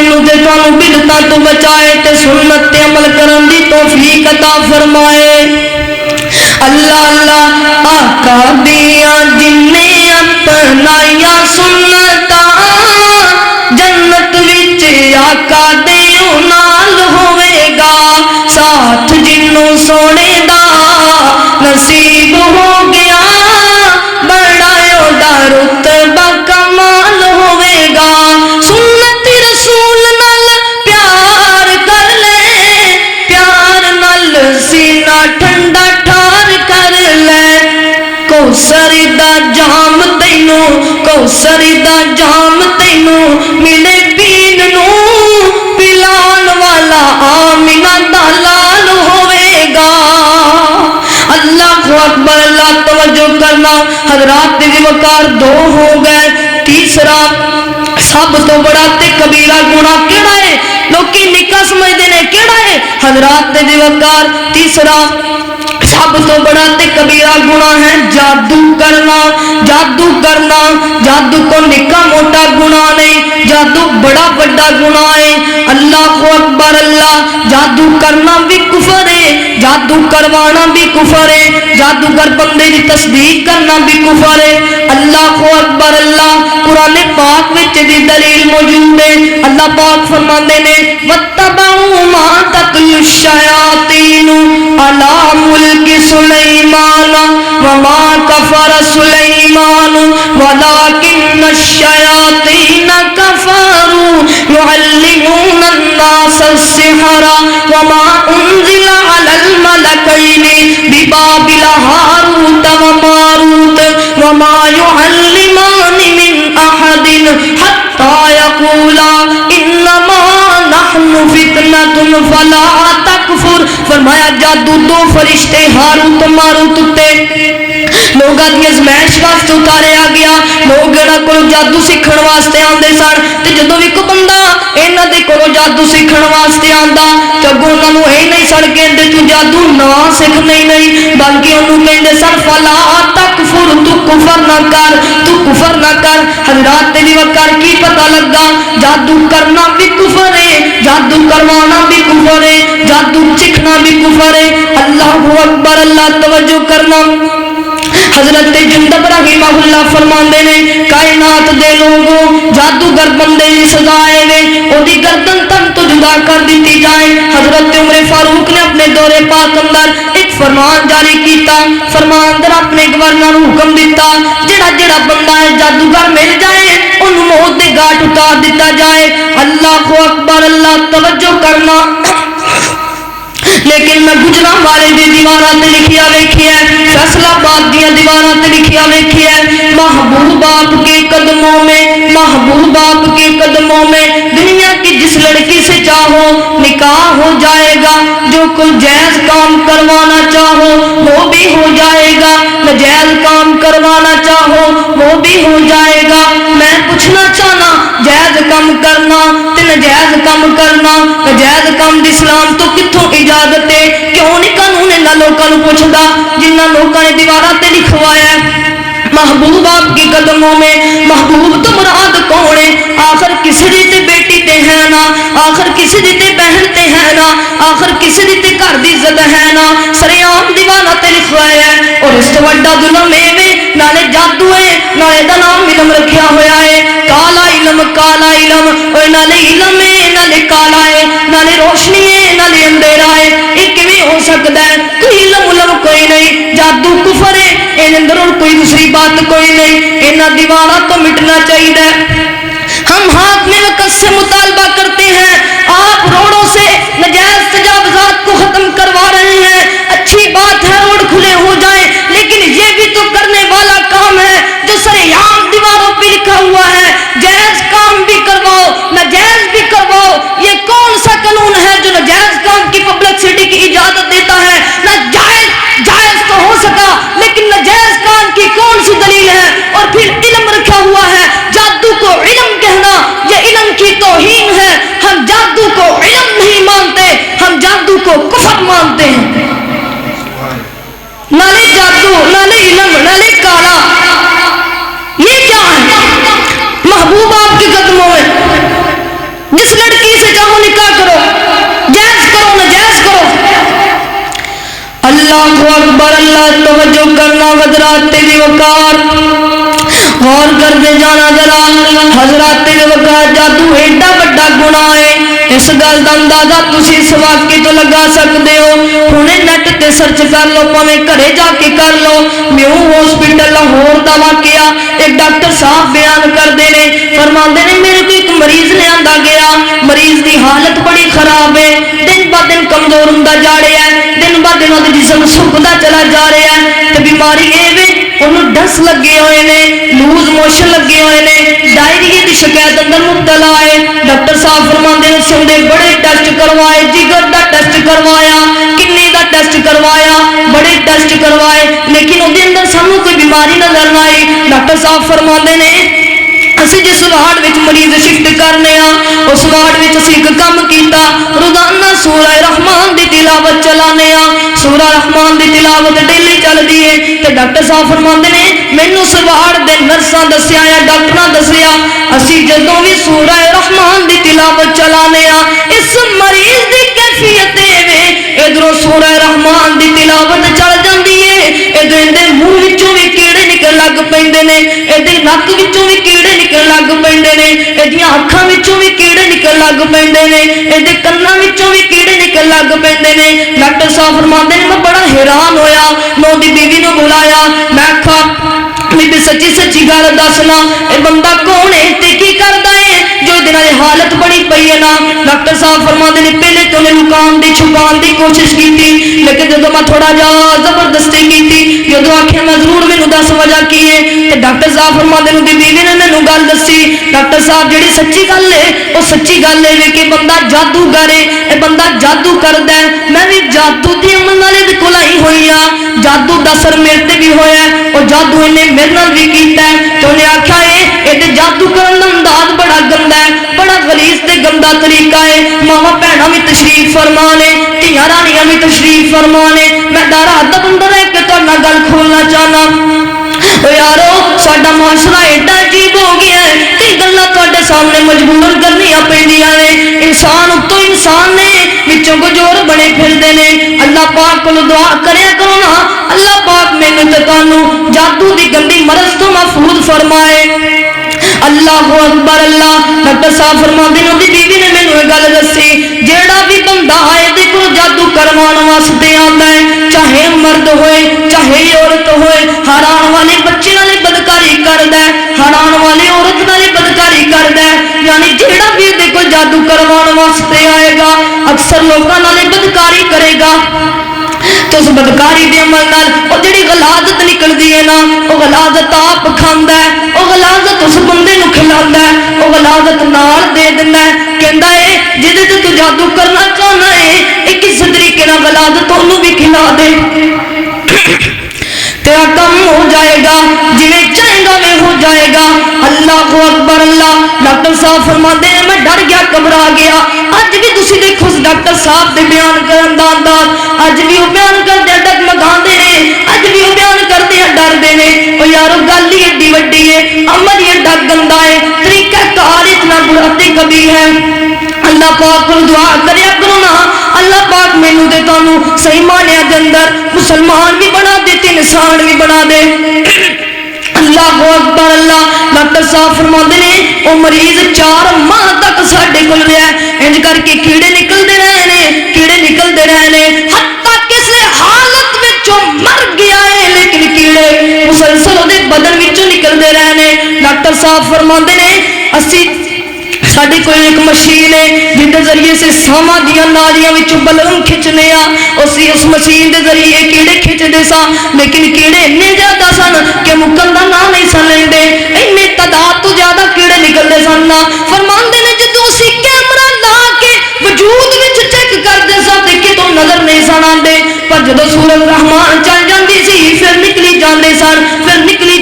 मैनू ते तुहानू बिदतां तो बचाए ते सुन्नत ते अमल करन दी तौफीक अता फरमाए। अल्लाह अल्लाह आका दिया जिन्ने अपनाइया सुन्नतां जन्नत विच आका दे नाल होवेगा साथ जिन्नू सोने दा नसीब हो गया बड़ा ओदा रुतबा कमाल होवेगा। सुन्नत रसूल नाल प्यार कर ले प्यार नाल सीना ठंडा ठार कर ले। कौसर दा जाम तैनू कौसर दा जाम तैनू मिले पीन नू पिलान वाला आमिना दा लाल होवेगा। अल्लाह अकबर अल्लाह तवज्जो करना हजरात दे वकार दो हो गए। तीसरा सब तो बड़ा ते कबीरा गुनाह केड़ा है लोकी निका समझदे ने केड़ा है हजरात दे वकार तीसरा सब तो बड़ा ते कबीरा गुनाह है जादू करना। जादू करना जादू को निका मोटा गुनाह नहीं जादू बड़ा बड़ा गुनाह है। अल्लाह अकबर अल्लाह जादू करना भी कुफर है जादू करवाना भी कुफर है जादूगर बंदे की तस्दीक करना भी कुफर है। अल्लाह अकबर अल्लाह कुरान पाक विच दी दलील मौजूद है। अल्लाह पाक फरमाते ने वत्तबऊ मा ततलु शयातीनु अला मुल्क सुलैमान वमा कफर सुलैमान वलाकिन्न शयातीन कफरू युअल्लिमून अन्नास अस्सिहरा वमा उन्जिला अलल मलकैनि बिबाबिल हारूत व मारूत वमा युअल्लिमानि मिन अहदिन हत्ता यक़ूला इन्नमा नहनु फितनतुन फला तकफुर। फरमाया जादू दो फरिश्ते हारूत मारूत ते लोगों की अजमैश वास्ते उतारिया गया। लोग इन्हां कोलों जादू सीखण वास्ते आंदे सन ते जदों भी कोई बंदा इन्हां दे कोलों जादू सीखण वास्ते आंदा ते अगों उन्हां नूं इह नहीं सन कहंदे तू जादू ना सीख नहीं बल्कि उन्होंने कहंदे सन फला तकफुर तू कुफर ना कर। हजरात दे वकार की पता लगा जादू करना भी कुफर है जादू करवाना भी कुफर है जादू सीखना भी कुफर है। अल्लाहु अकबर अल्लाह तवज्जो करना हजरत जुंदब रहमहुल्लाह फरमाते ने कायनात दे लोगों जादूगर बंदे की सजा वे ओदी गर्दन तन तो जुदा कर दी जाए। हजरत उमर फारूक ने अपने दौरे पाक अंदर एक फरमान जारी किया। फरमान अंदर अपने गवर्नर को हुक्म दिता जेड़ा जेड़ा बंदा है जादूगर मिल जाए उन्हें मौत दे घाट उतार दिता जाए। अल्लाह अकबर अल्लाह तवज्जो करना लेकिन मैं गुजरां वाले दी दीवारां ते लिखिया वेखिया फैसलाबाद दी दीवारां ते लिखिया वेखिया महबूब आपके कदमों में महबूब आपके कदमों में दुनिया की जिस लड़की से चाहो निकाह हो जाएगा। जो कोई जायज काम करवाना चाहो वो भी हो जाएगा नजायज काम करवाना चाहो वो भी हो जाएगा। मैं पूछना चाहना जायज काम करना ते नजायज काम करना नजायज काम इस्लाम तो कित्थों इजाजत है क्यों नहीं कानून इन्हां लोकां नूं पुछदा जिन्हां लोकां ने दीवारां ते लिखवाया महबूब आपके कदमों में। महबूब तो मुराद कौन है आखिर किसी दी ते बेटी ते है ना आखिर किसी दी ते बहन ते है ना आखिर किसी दी ते घर दी इज्जत है ना सरेआम दीवाना ते लिखवाया और इस तो वड्डा जुल्म है नाले जादू है नाले दा नाम इलम रखिया होया है काला इलम और नाले इलम है नाले काला है नाले रोशनी है नाले अंधेरा है ये किवें हो सकता है। कोई इलम उलम कोई नहीं जादू कुफर है इन अंदर और कोई दूसरी बात कोई नहीं इन्हां दीवाना तो मिटना चाहिए। हम हाथ में वक़्त से मुतालबा करते हैं आप रोडों से नजायज तजावुज़ात को खत्म करवा रहे हैं। अच्छी बात है रोड खुले हो जाए लेकिन ये भी तो करने वाला काम है जो सरेआम दीवारों पे लिखा हुआ है। जायज काम भी करवाओ नाजायज भी करवाओ ये कौन सा कानून है जो नाजायज काम की पब्लिसिटी की इजाजत देता है। जायज तो हो सका लेकिन नाजायज काम की कौन सी दलील है। और फिर इल्म रखा हुआ है जादू को इल्म कहना यह इल्म की तौहीन है। हम जादू को इल्म नहीं मानते हम जादू को कुफर मानते हैं। नाले जादू नाले इल्म नाले काला ये क्या है। महबूब आपके कदमों में जिस लड़की अल्लाहु अकबर अल्लाह तवज्जो करना हजरात दी वकार गौर करते जाना जरा हजरात दी वकार जादू एडा बड़ा गुनाह है इस गल का अंदाजा तुसी इस वाक्य तो लगा सकते हो हुणे नेट ते सर्च कर लो भावें घरे जाके कर लो म्यू हॉस्पिटल लाहौर का वाकया एक डॉक्टर साहब बयान करते हैं फरमाते ने मेरे को एक मरीज लिया गया मरीज की हालत बड़ी खराब है दिन ब दिन कमजोर होंदा जा रहा है दिन ब दिन उसका जिस्म सुकता चला जा रहा है तो बीमारी ये वे उन्होंने डस लगे हुए ने लूज मोशन लगे हुए ने डायरिया की शिकायत अंदर मुब्तला है डॉक्टर साहब फरमाते हैं सुनते बड़े टेस्ट करवाए जिगर का टेस्ट करवाया किडनी का टेस्ट करवाया बड़े टेस्ट करवाए लेकिन उसके अंदर सानू कोई बीमारी नजर ना आई डॉक्टर साहब फरमाते हैं असी जिस वार्ड विच मरीज शिफ्ट करने उस वार्ड विच असी एक काम किया रोजाना सूरह रहमान की तिलावत चलाने सूरह रहमान की तिलावत डेली चलती है तो डॉक्टर साहब फरमाते ने मैनू उस वार्ड के नर्सा दसिया या डॉक्टर दसिया असी जदों भी सूरह रहमान की तिलावत चलाने इस मरीज की कैफियत इधरों सूरह रहमान की तिलावत चल जाती है इधर इहदे मूँह विचों भी कीड़े निकल लग पैंदे ने इहदे नक विचों भी कीड़े निकल लग पैंदे ने इहदियां अखां विचों भी कीड़े निकल लग पैंदे ने इहदे कन्नां विचों भी कीड़े निकल लग पैंदे ने डॉक्टर साहब फरमाते ने मैं बड़ा हैरान होया मैं उहदी बीवी नूं बुलाया मैं आखा बीबी सच्ची सच्ची गल दसना ये बंदा कौन है ते की करदा है जो इहदे नाल हालत बनी पई है ना डॉक्टर साहब फरमाते ने पहले तो उन्हें लुकाउण दी छुपाउण दी कोशिश की लेकिन जदों मैं थोड़ा जा जबरदस्ती की जदों आखिया मैं जरूर मैनू दस वजह की है ते डॉक्टर साहब फरमाते ने उहदी बीवी ने मैनू गल दसी डॉक्टर साहब जिहड़ी सच्ची गल है वो सच्ची गल है कि बंदा जादूगर है ये बंदा जादू करदा है मैं भी जादू दी अमल नाल इहदे कोल आई होई आ जादू दा असर मेरे ते भी होया और जादू इन्हें मेरे नाल भी कीता है तो उन्हें आख्या है ये जादू करन दा अंदाज बड़ा गंदा है बड़ा गलीज ते गंदा तरीका है मावा भैणा भी तशरीफ फरमा ने धियां रानियां भी तशरीफ फरमा ने मैं डर हद बंदा रह के तुहाडे नाल गल खोलना चाहना यारो साडा माशरा एडा अजीब हो गया है कई गल्लां तुहाडे सामने मजबूरन करनियां पैंदियां ने इंसान उत्तों इंसान ने विचों कमजोर बने फिरदे ने अल्लाह पाक कोलों दुआ करया करो ना अल्लाह पाक मैनूं ते तुहानूं जादू दी गंदी मरज तो महफूज फरमाए अल्लाहु अकबर अल्लाह डॉक्टर साहब फरमाते ने उहदी बीवी ने मैनूं ये गल दसी जेड़ा भी बंदा आए दे कोल जादू करवाउण वास्ते आंदा है चाहे मर्द होए चाहे औरत होए हरान वाले बच्चे नाल बदकारी करदा है हरान वाली औरत नाल बदकारी करदा है यानी जेड़ा भी इहदे कोल जादू करवाउण वास्ते आएगा अक्सर लोकां नाल बदकारी करेगा तो उस बदकारी के अमल नाल वो जिहड़ी गलाजत निकलती है ना वो गलाजत आप खांदा है वो गलाजत उस बंदे नूं खिलांदा है वो गलाजत नाल दे दिंदा है कहंदा है जिहदे ते तू जादू करना चाहना है एक इस तरीके नाल गलाजत ओनू भी खिला दे तेरा कम हो जाएगा जिवें चाहेगा वे हो जाएगा अल्लाहु अकबर अल्लाह डॉक्टर साहब फरमाते हैं मैं डर गया घबरा गया अज भी तुसी देखो उस डॉक्टर साहब दे बयान करन दा अंदाज अज भी वो बयान करदे डगमगांदे ने अज भी वो बयान करदे डरदे ने ओ यारो गल ही एडी वड्डी है अमल ही एडा गंदा है तरीका कार इतना बुरा ते कभी है अल्लाह पाक को दुआ करया करो ना अल्लाह पाक मैनू दे तुहानू सही मानिया दे अंदर मुसलमान भी बना दे ते इंसान भी बना दे अल्लाहु अकबर अल्लाह डॉक्टर साहब फरमाते ने वो मरीज 4 माह तक साडे कोल रहा इंज करके कीड़े निकलते रहे ने कीड़े निकलते रहे ने हत्ता किसी हालत विचों मर गया है लेकिन कीड़े मुसलसल उहदे बदन विचों निकलते रहे ने डॉक्टर साहब फरमाते ने असी साडी कोई एक मशीन है जिसके जरिए से सावां दियां नालियां विचों बलगम खिंचने उस मशीन के जरिए कीड़े खिंचते सा लेकिन कीड़े इन्ने ज्यादा सन कि मुक्कन का नाम नहीं सन लेंदे इन्ने तादाद तो ज्यादा कीड़े निकलते सन ना फरमांदे ने जदों असी कैमरा ला के वजूद विच चेक करदे सा ते कितों नजर नहीं सन आंदे पर जदों सूरत रहमान चल जांदी सी फिर निकली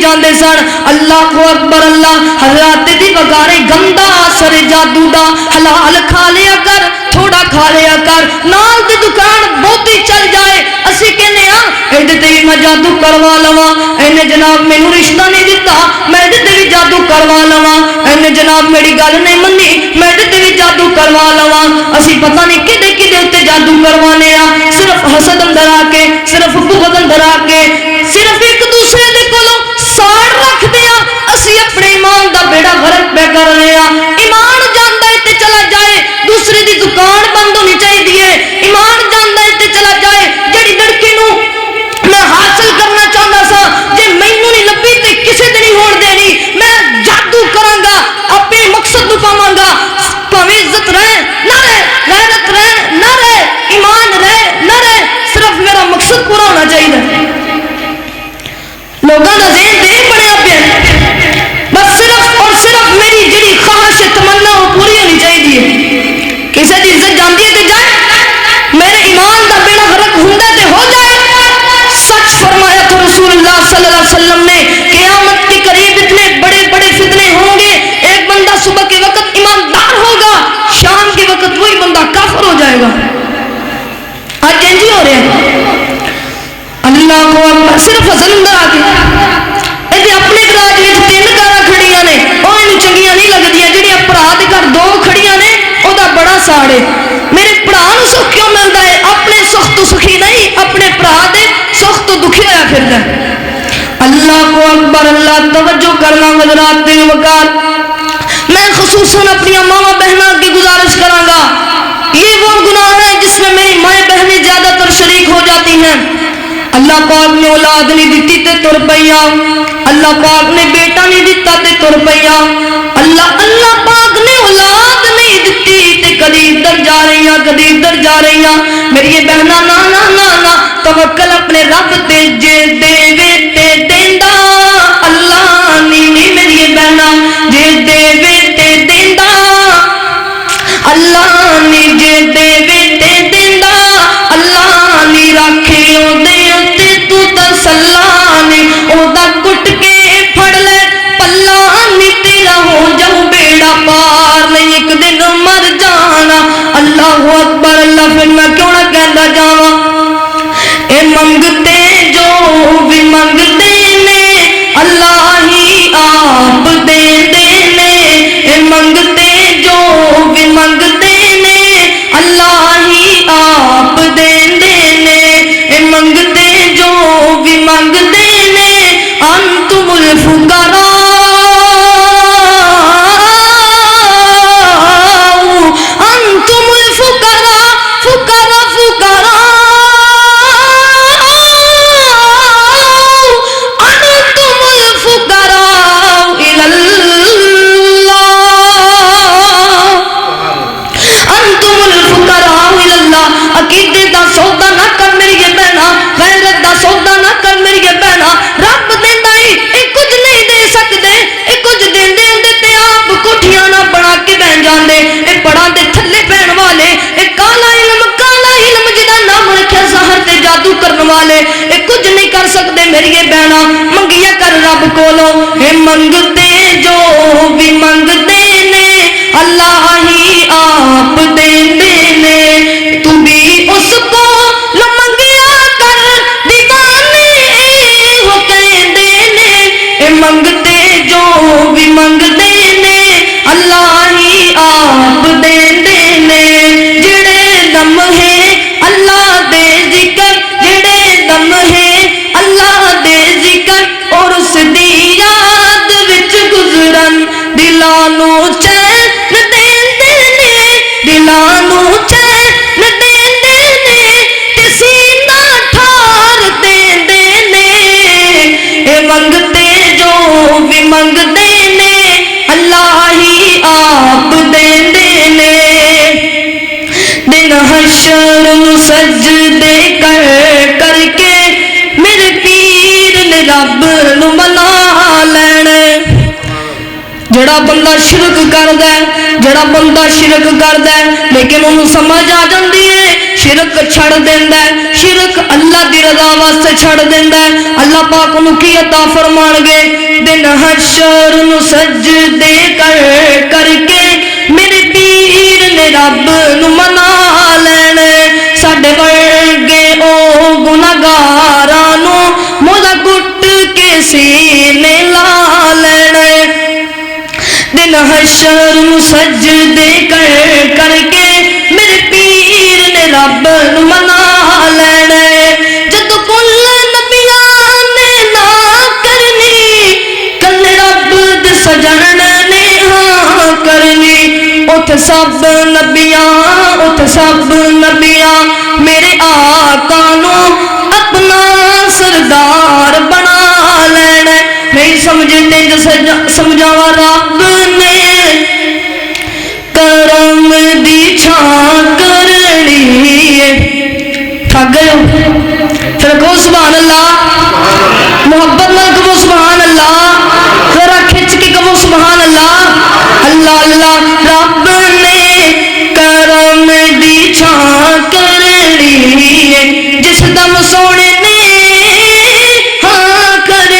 जांदे सन अल्लाहु अकबर अल्लाह हज़रात दी वगारे गंदा असर जादू दा हलाल खा लिया कर थोड़ा खा लिया कर नाल दी दुकान बहुती चल जाए असी कहने इहदे ते भी मैं जादू करवा लवां इहने जनाब मैनू रिश्ता नहीं दिता मैं इहदे ते भी जादू करवा लवां इहने जनाब मेरी गल नहीं मन्नी मैं इहदे ते भी जादू करवा लवां असी पता नहीं किदे किदे उत्ते जादू करवाने सिर्फ हसद अंदर आके सिर्फ सल्लल्लाहु अलैहि वसल्लम ने क़यामत के करीब इतने बड़े बड़े फितने होंगे, एक बंदा सुबह के वक्त ईमानदार होगा, शाम के वक्त वही बंदा काफिर हो जाएगा। आज इंज ही हो रहा है। अल्लाह को अकबर। सिर्फ फजल अंदर आके ये अपने गराज में 3 कारां खड़ियां ने, ਉਹ ਇਹਨੂੰ ਚੰਗੀਆਂ ਨਹੀਂ ਲੱਗਦੀਆਂ, ਜਿਹੜੀਆਂ ਭਰਾ ਦੇ ਘਰ 2 ਖੜੀਆਂ ਨੇ ਉਹਦਾ ਬੜਾ ਸਾੜ ਹੈ। ਮੇਰੇ ਭਰਾ ਨੂੰ ਸੁੱਖ ਕਿਉਂ ਮਿਲਦਾ ਹੈ? ਆਪਣੇ ਸੁੱਖ ਤੋਂ ਸੁਖੀ ਨਹੀਂ, ਆਪਣੇ ਭਰਾ ਦੇ ਸੁੱਖ ਤੋਂ ਦੁਖੀ ਹੋਇਆ ਫਿਰਦਾ। अल्लाह को अकबर। अल्लाह तवज्जो करना हज़रात दिल वकार। मैं खुसूसन अपनी मावा बहना की गुजारिश करांगा, ये वो गुनाह है जिसमें मेरी माएँ बहनें ज्यादातर शरीक हो जाती हैं। अल्लाह पाक ने औलाद नहीं दी ते तुर पईयां, अल्लाह पाक ने बेटा नहीं दिता ते तुर पईयां, अल्लाह पाक ने औलाद नहीं दी ते कदी इधर जा रही, कदी इधर जा रही। मेरी ये बहना ना ना ना ना तवक्कल अपने रब ते, जे देवे ते देंदा अल्लाह नी। मेरी ये बहना जे देवे ते देंदा अल्लाह नी, जे देवे ते देंदा अल्लाह नी। राखे ओदे उत्ते तू तसल्ला नी, ओदा कुट के फड़ ले पल्ला नी, तेरा हो जाऊं बेड़ा पार नहीं, एक दिन मर जाना। अल्लाह अकबर। अल्लाह फिर मैं क्यों ना कहता जावा, ए मंगते जो भी मंगते ने अल्लाह ही आप देंदे ने, ए मंगते जो भी मंगते ने अल्लाह ही आप देंदे ने, ए मंगते जो भी मंगते ने अंतुमुल फुकरा अंतुमुल फुकरा फुकरा फुकरा अंतुमुल फुकरा इलल्लाह अंतुमुल फुकरा इलल्लाह। अकीदे दा सौदा ना कर मेरी बहना, गैरत दा सौदा ना कर मेरी बहना। रब देंदा ही ये कुछ नहीं दे सकते, ये कुछ देंदे होंदे ते आप कोठियां ना बना के बह जांदे। ये पड़ा दे थल्ले पैण वाले, ये काला इल्म जिहदा नाम रखिया सहर ते जादू करन वाले, ये कुछ नहीं कर सकते मेरी बहना। मंगिया कर रब कोलों, हे मंगते जो भी मंगते ने अल्लाह ही आप देंदे ने। तू भी उसको लो मंगिया कर, दीवाने हो कहंदे ने, ए मंगते जो भी मंगते ने अल्लाह ही आप देंदे ने। जेड़े लम्हे अल्लाह दे जिक्र, जेड़े लम्हे अल्लाह दे जिक्र और उस दी याद विच गुजरन, दिलां नूं चैन देंदे ने, दिलां नूं चैन देंदे ने, ते सीना ठार देंदे ने। ए मंगते जो भी मंगते ने अल्लाह ही आप देंदे ने। दिन हशर नूं सजदे कर करके मेरे पीर ने रब नूं मना लैणा। जड़ा बंदा शिरक करदा है, जड़ा बंदा शिरक करदा है लेकिन उन्हें समझ आ जाती है, शिरक छड़ देंदा है, शिरक अल्लाह दी रज़ा वास्ते छड़ देंदा है। अल्लाह पाक नूं की अता फरमाणगे, दिन हशर नूं सजदे कर करके मेरे पीर ने रब नूं मना लैणा। साडे वर्गे ओ गुनाहगारां नूं मोदा कुट के सीने ला लैणा। दिन हशर नूं सजदे कर करके मेरे पीर ने रब नूं मना लैणा। जद कुल नबियां ने ना करनी, कल्ले रब दे सजण ने हाँ करनी। उठ सब नबियां मेरे आका नूं अपना सरदार बना लैणा। नहीं समझते जो समझावा रब ने करम दी छां करनी है। थक गए हो? फिर कहो सुभान अल्लाह, मोहब्बत नाल कहो सुभान अल्लाह, जरा खिंच के कहो सुभान अल्लाह। अल्लाह अल्लाह। रब ने करम दी छां करनी है, जिस दम सोने ने हाँ कर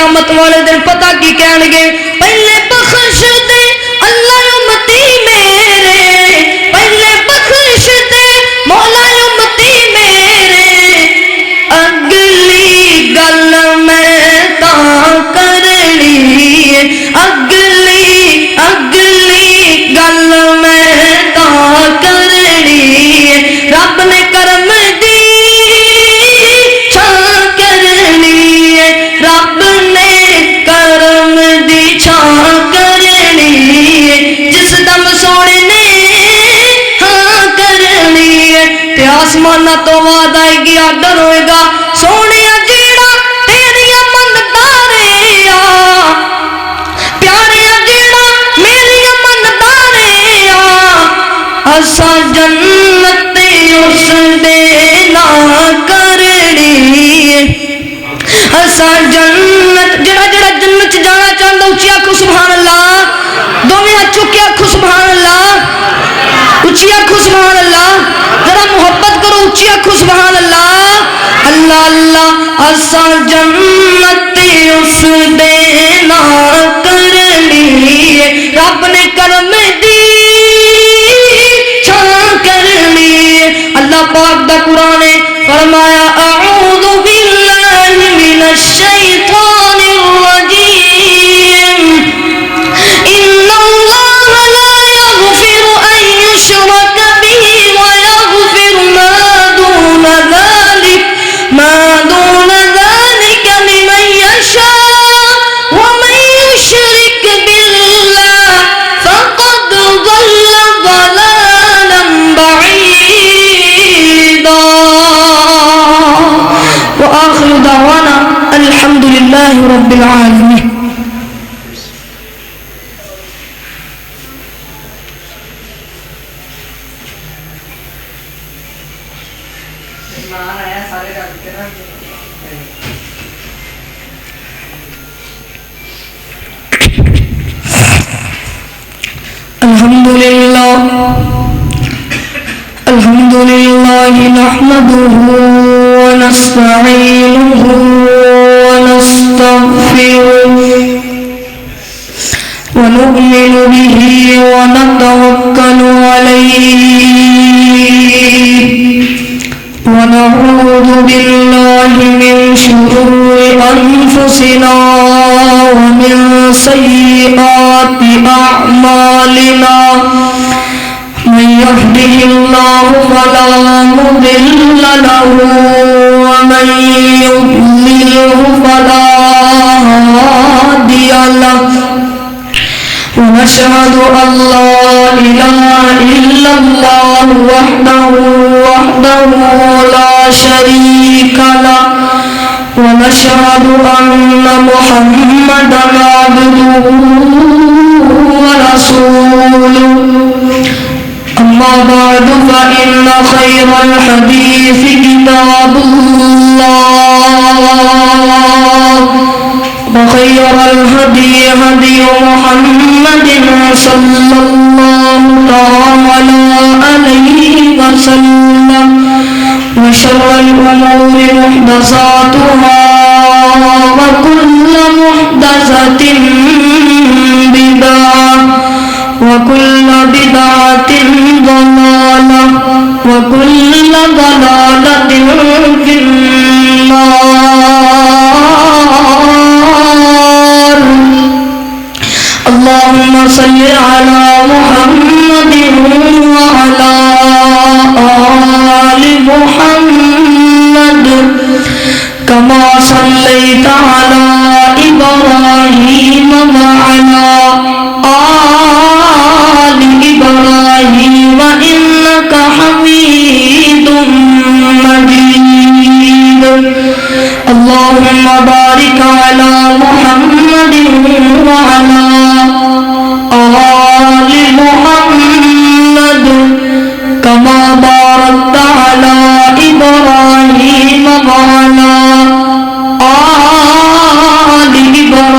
قیامت والے دن پتہ کی کہن گے پہلے بخش دے اللہ امتی میرے پہلے بخش دے مولا امتی میرے اگلی گل میں تا کرنی اگلی گل میں تا کرنی رب نے کرم دی چھاں کرنی رب نے کرم دی چھاں کرنی جس دم سونے نے ہاں کرنی تے آسمانہ تو وعدہ آئے گیا ڈر ہوئے گا سونے جیڑا تیریاں منتا رہیا پیارے جیڑا میریاں منتا رہیا اسا جنت اس دے نا کرنی اسا جنت جڑا جنت جانا چاہتا اچھی آنکھو سبحان اللہ دونوں ہاتھ چکے آنکھو سبحان اللہ اچھی آنکھو سبحان اللہ ذرا محبت کرو اچھی آنکھو سبحان اللہ اللہ اللہ اسا جنت اس دے نا کرنی رب نے کرم دی چھاں کرنی اللہ پاک دا قرآن فرمایا اعوذ باللہ من الشیطان الرجیم ان اللہ لا یغفر ان یشرک به ویغفر ما دون ذلك لمن یشاء ومن یشرک باللہ فقد ضل ضلالا بعیدا وآخر دعوانا الحمد لله رب العالمين الحمد لله نحمده ونستعينه ونستغفره ونؤمن به ونتوكل عليه ونعوذ بالله من شرور أنفسنا ومن سيئات أعمالنا من يهده الله فلا مضل له ومن يضلله فلا هادي له ونشهد أن لا إله إلا الله وحده لا شريك له ونشهد أن محمدا عبده ورسوله أما بعد فإن خير الحديث كتاب الله وخير الهدي هدي محمد صلى الله تعالى عليه وسلم وشر الأمور محدثاتها وكل محدثة بدعة وكل بدعة ضلالة وكل ضلالة في النار اللهم صل على محمد وعلى آل محمد كما صليت على إبراهيم وعلى آل إبراهيم إنك حميد مجيد اللهم بارك على محمد وعلى آل محمد كما باركت على إبراهيم وعلى آل إبراهيم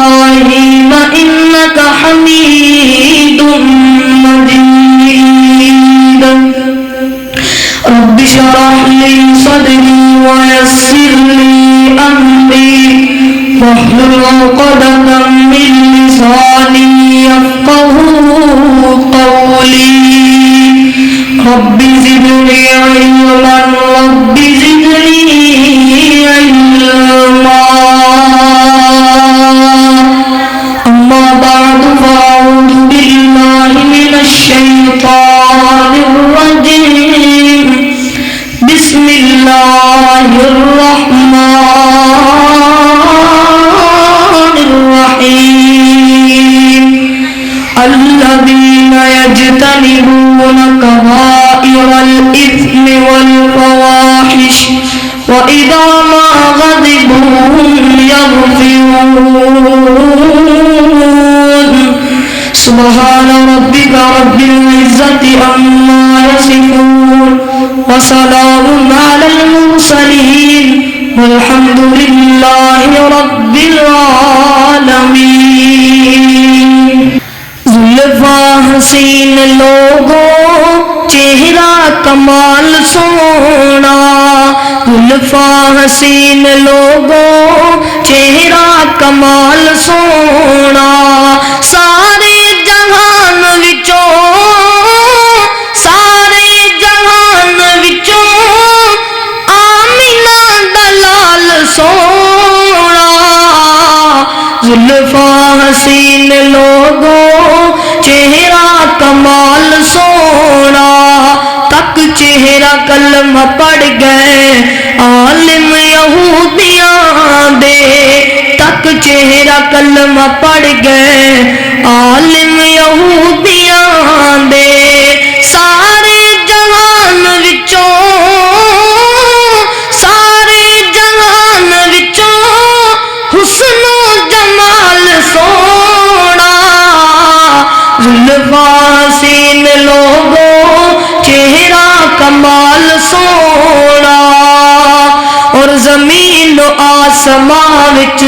عقدة من لساني يفقهوا قولي رب زدني علما رب زدني علما أما بعد فأعوذ بالله من الشيطان الرجيم بسم الله الرحمن الرحيم الذين يجتنبون كبائر الإثم والفواحش وإذا ما غضبوا هم يغفرون سبحان ربك رب العزة عما يصفون وسلام على المرسلين والحمد لله رب العالمين زلفاں حسین لوگوں چہرہ کمال سونا زلفاں حسین لوگوں چہرہ کمال سونا سارے جہان وچوں آمینہ دا لال سونا زلفاں حسین لوگوں چہرہ کمال سونا تک چہرہ کلمہ پڑھ گئے عالم یہودیاں دے تک چہرہ کلمہ پڑھ گئے عالم یہودیاں دے سارے جہان وچوں حسن و جمال سونا زلفاں حسین لوگوں چہرہ کمال سونا اور زمین و آسمان وچ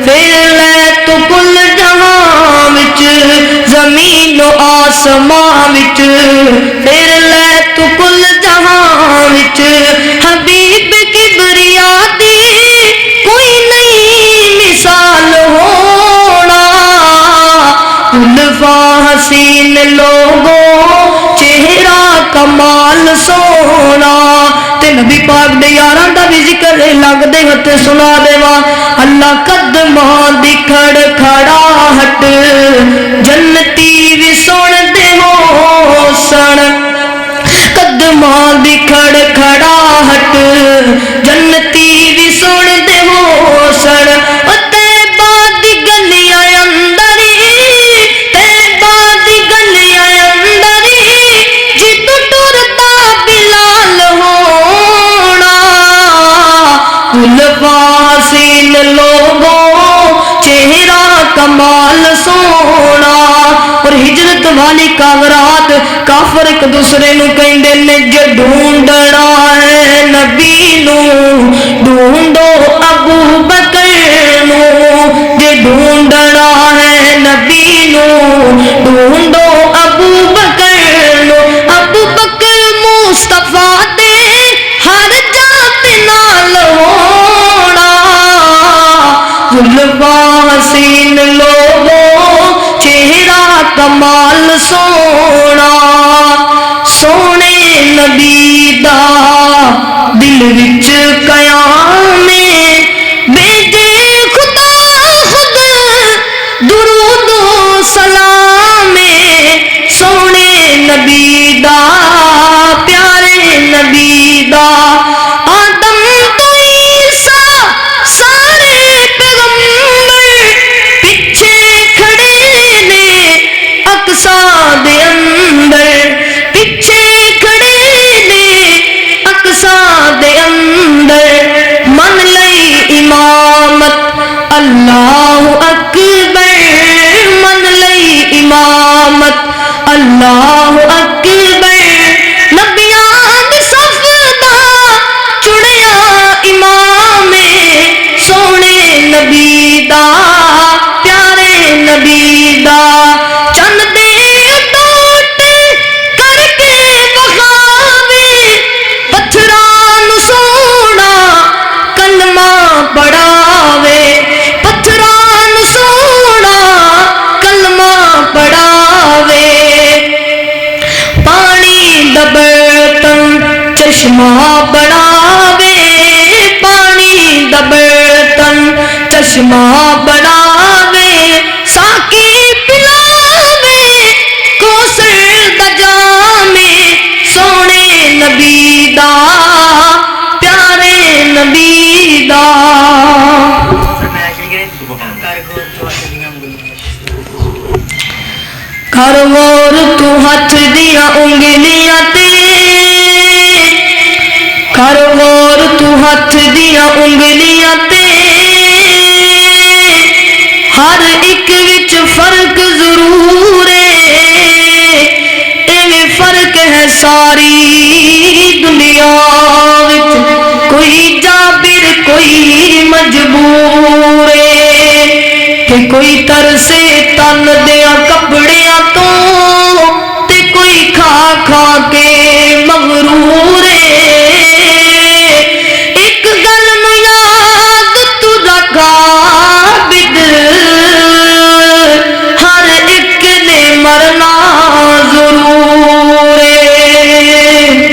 پھر لے تو کل جہاں وچ زمین و آسمان وچ پھر لے تو کل جہاں وچ حبیب کبریا دی کوئی نہیں مثال ہونا زلفاں حسین لوگوں چہرہ کمال سونا تے نبی پاک دے یاراں دا بھی ذکر لگ دے ہتھ سنا دیواں اللہ قدماں دی کھڑکھڑاہٹ جنتی بھی سن دے ہو سن قدماں دی کھڑکھڑاہٹ جنتی بھی سن دے ہو سن طیبہ دی گلیاں اندری طیبہ دی گلیاں اندری جتو ٹردا بلال ہونا زلفاں حسین لوگوں چہرہ کمال سونا اور ہجرت والی کاغرات کافر ایک دوسرے نو کہندے نے جے ڈھونڈنا ہے نبی نو ڈھونڈو ابو بکر نو جے ڈھونڈنا ہے نبی نو ڈھونڈو ابو بکر نو ابو بکر مصطفیٰ دے ہر جات نال ہونا زلفاں حسین لوگوں چہرہ کمال سونا سونے نبی دا دل وچ قیام بیجے خدا خود درود و سلام سونے نبی دا پیارے نبی دا آدم تو عیسیٰ سارے پیغمبر پیچھے کھڑے نے اقصا دے اندر پیچھے کھڑے نے اقصا دے اندر من لئی امامت اللہ اکبر من لئی امامت اللہ اکبر चश्मा बनावे पानी दा बर्तन चश्मा बनावे साकी पिलावे कोसर दा जामे सोने नबी दा प्यारे नबी दा कर गौर तू हथ दिया उंगलियां ते कर गौर तू हथ दिया उंगलियां ते हर एक विच फर्क जरूर है इवें फर्क है सारी दुनिया विच कोई जाबिर कोई मजबूर है ते कोई तरसे तन दिया कपड़ियां तो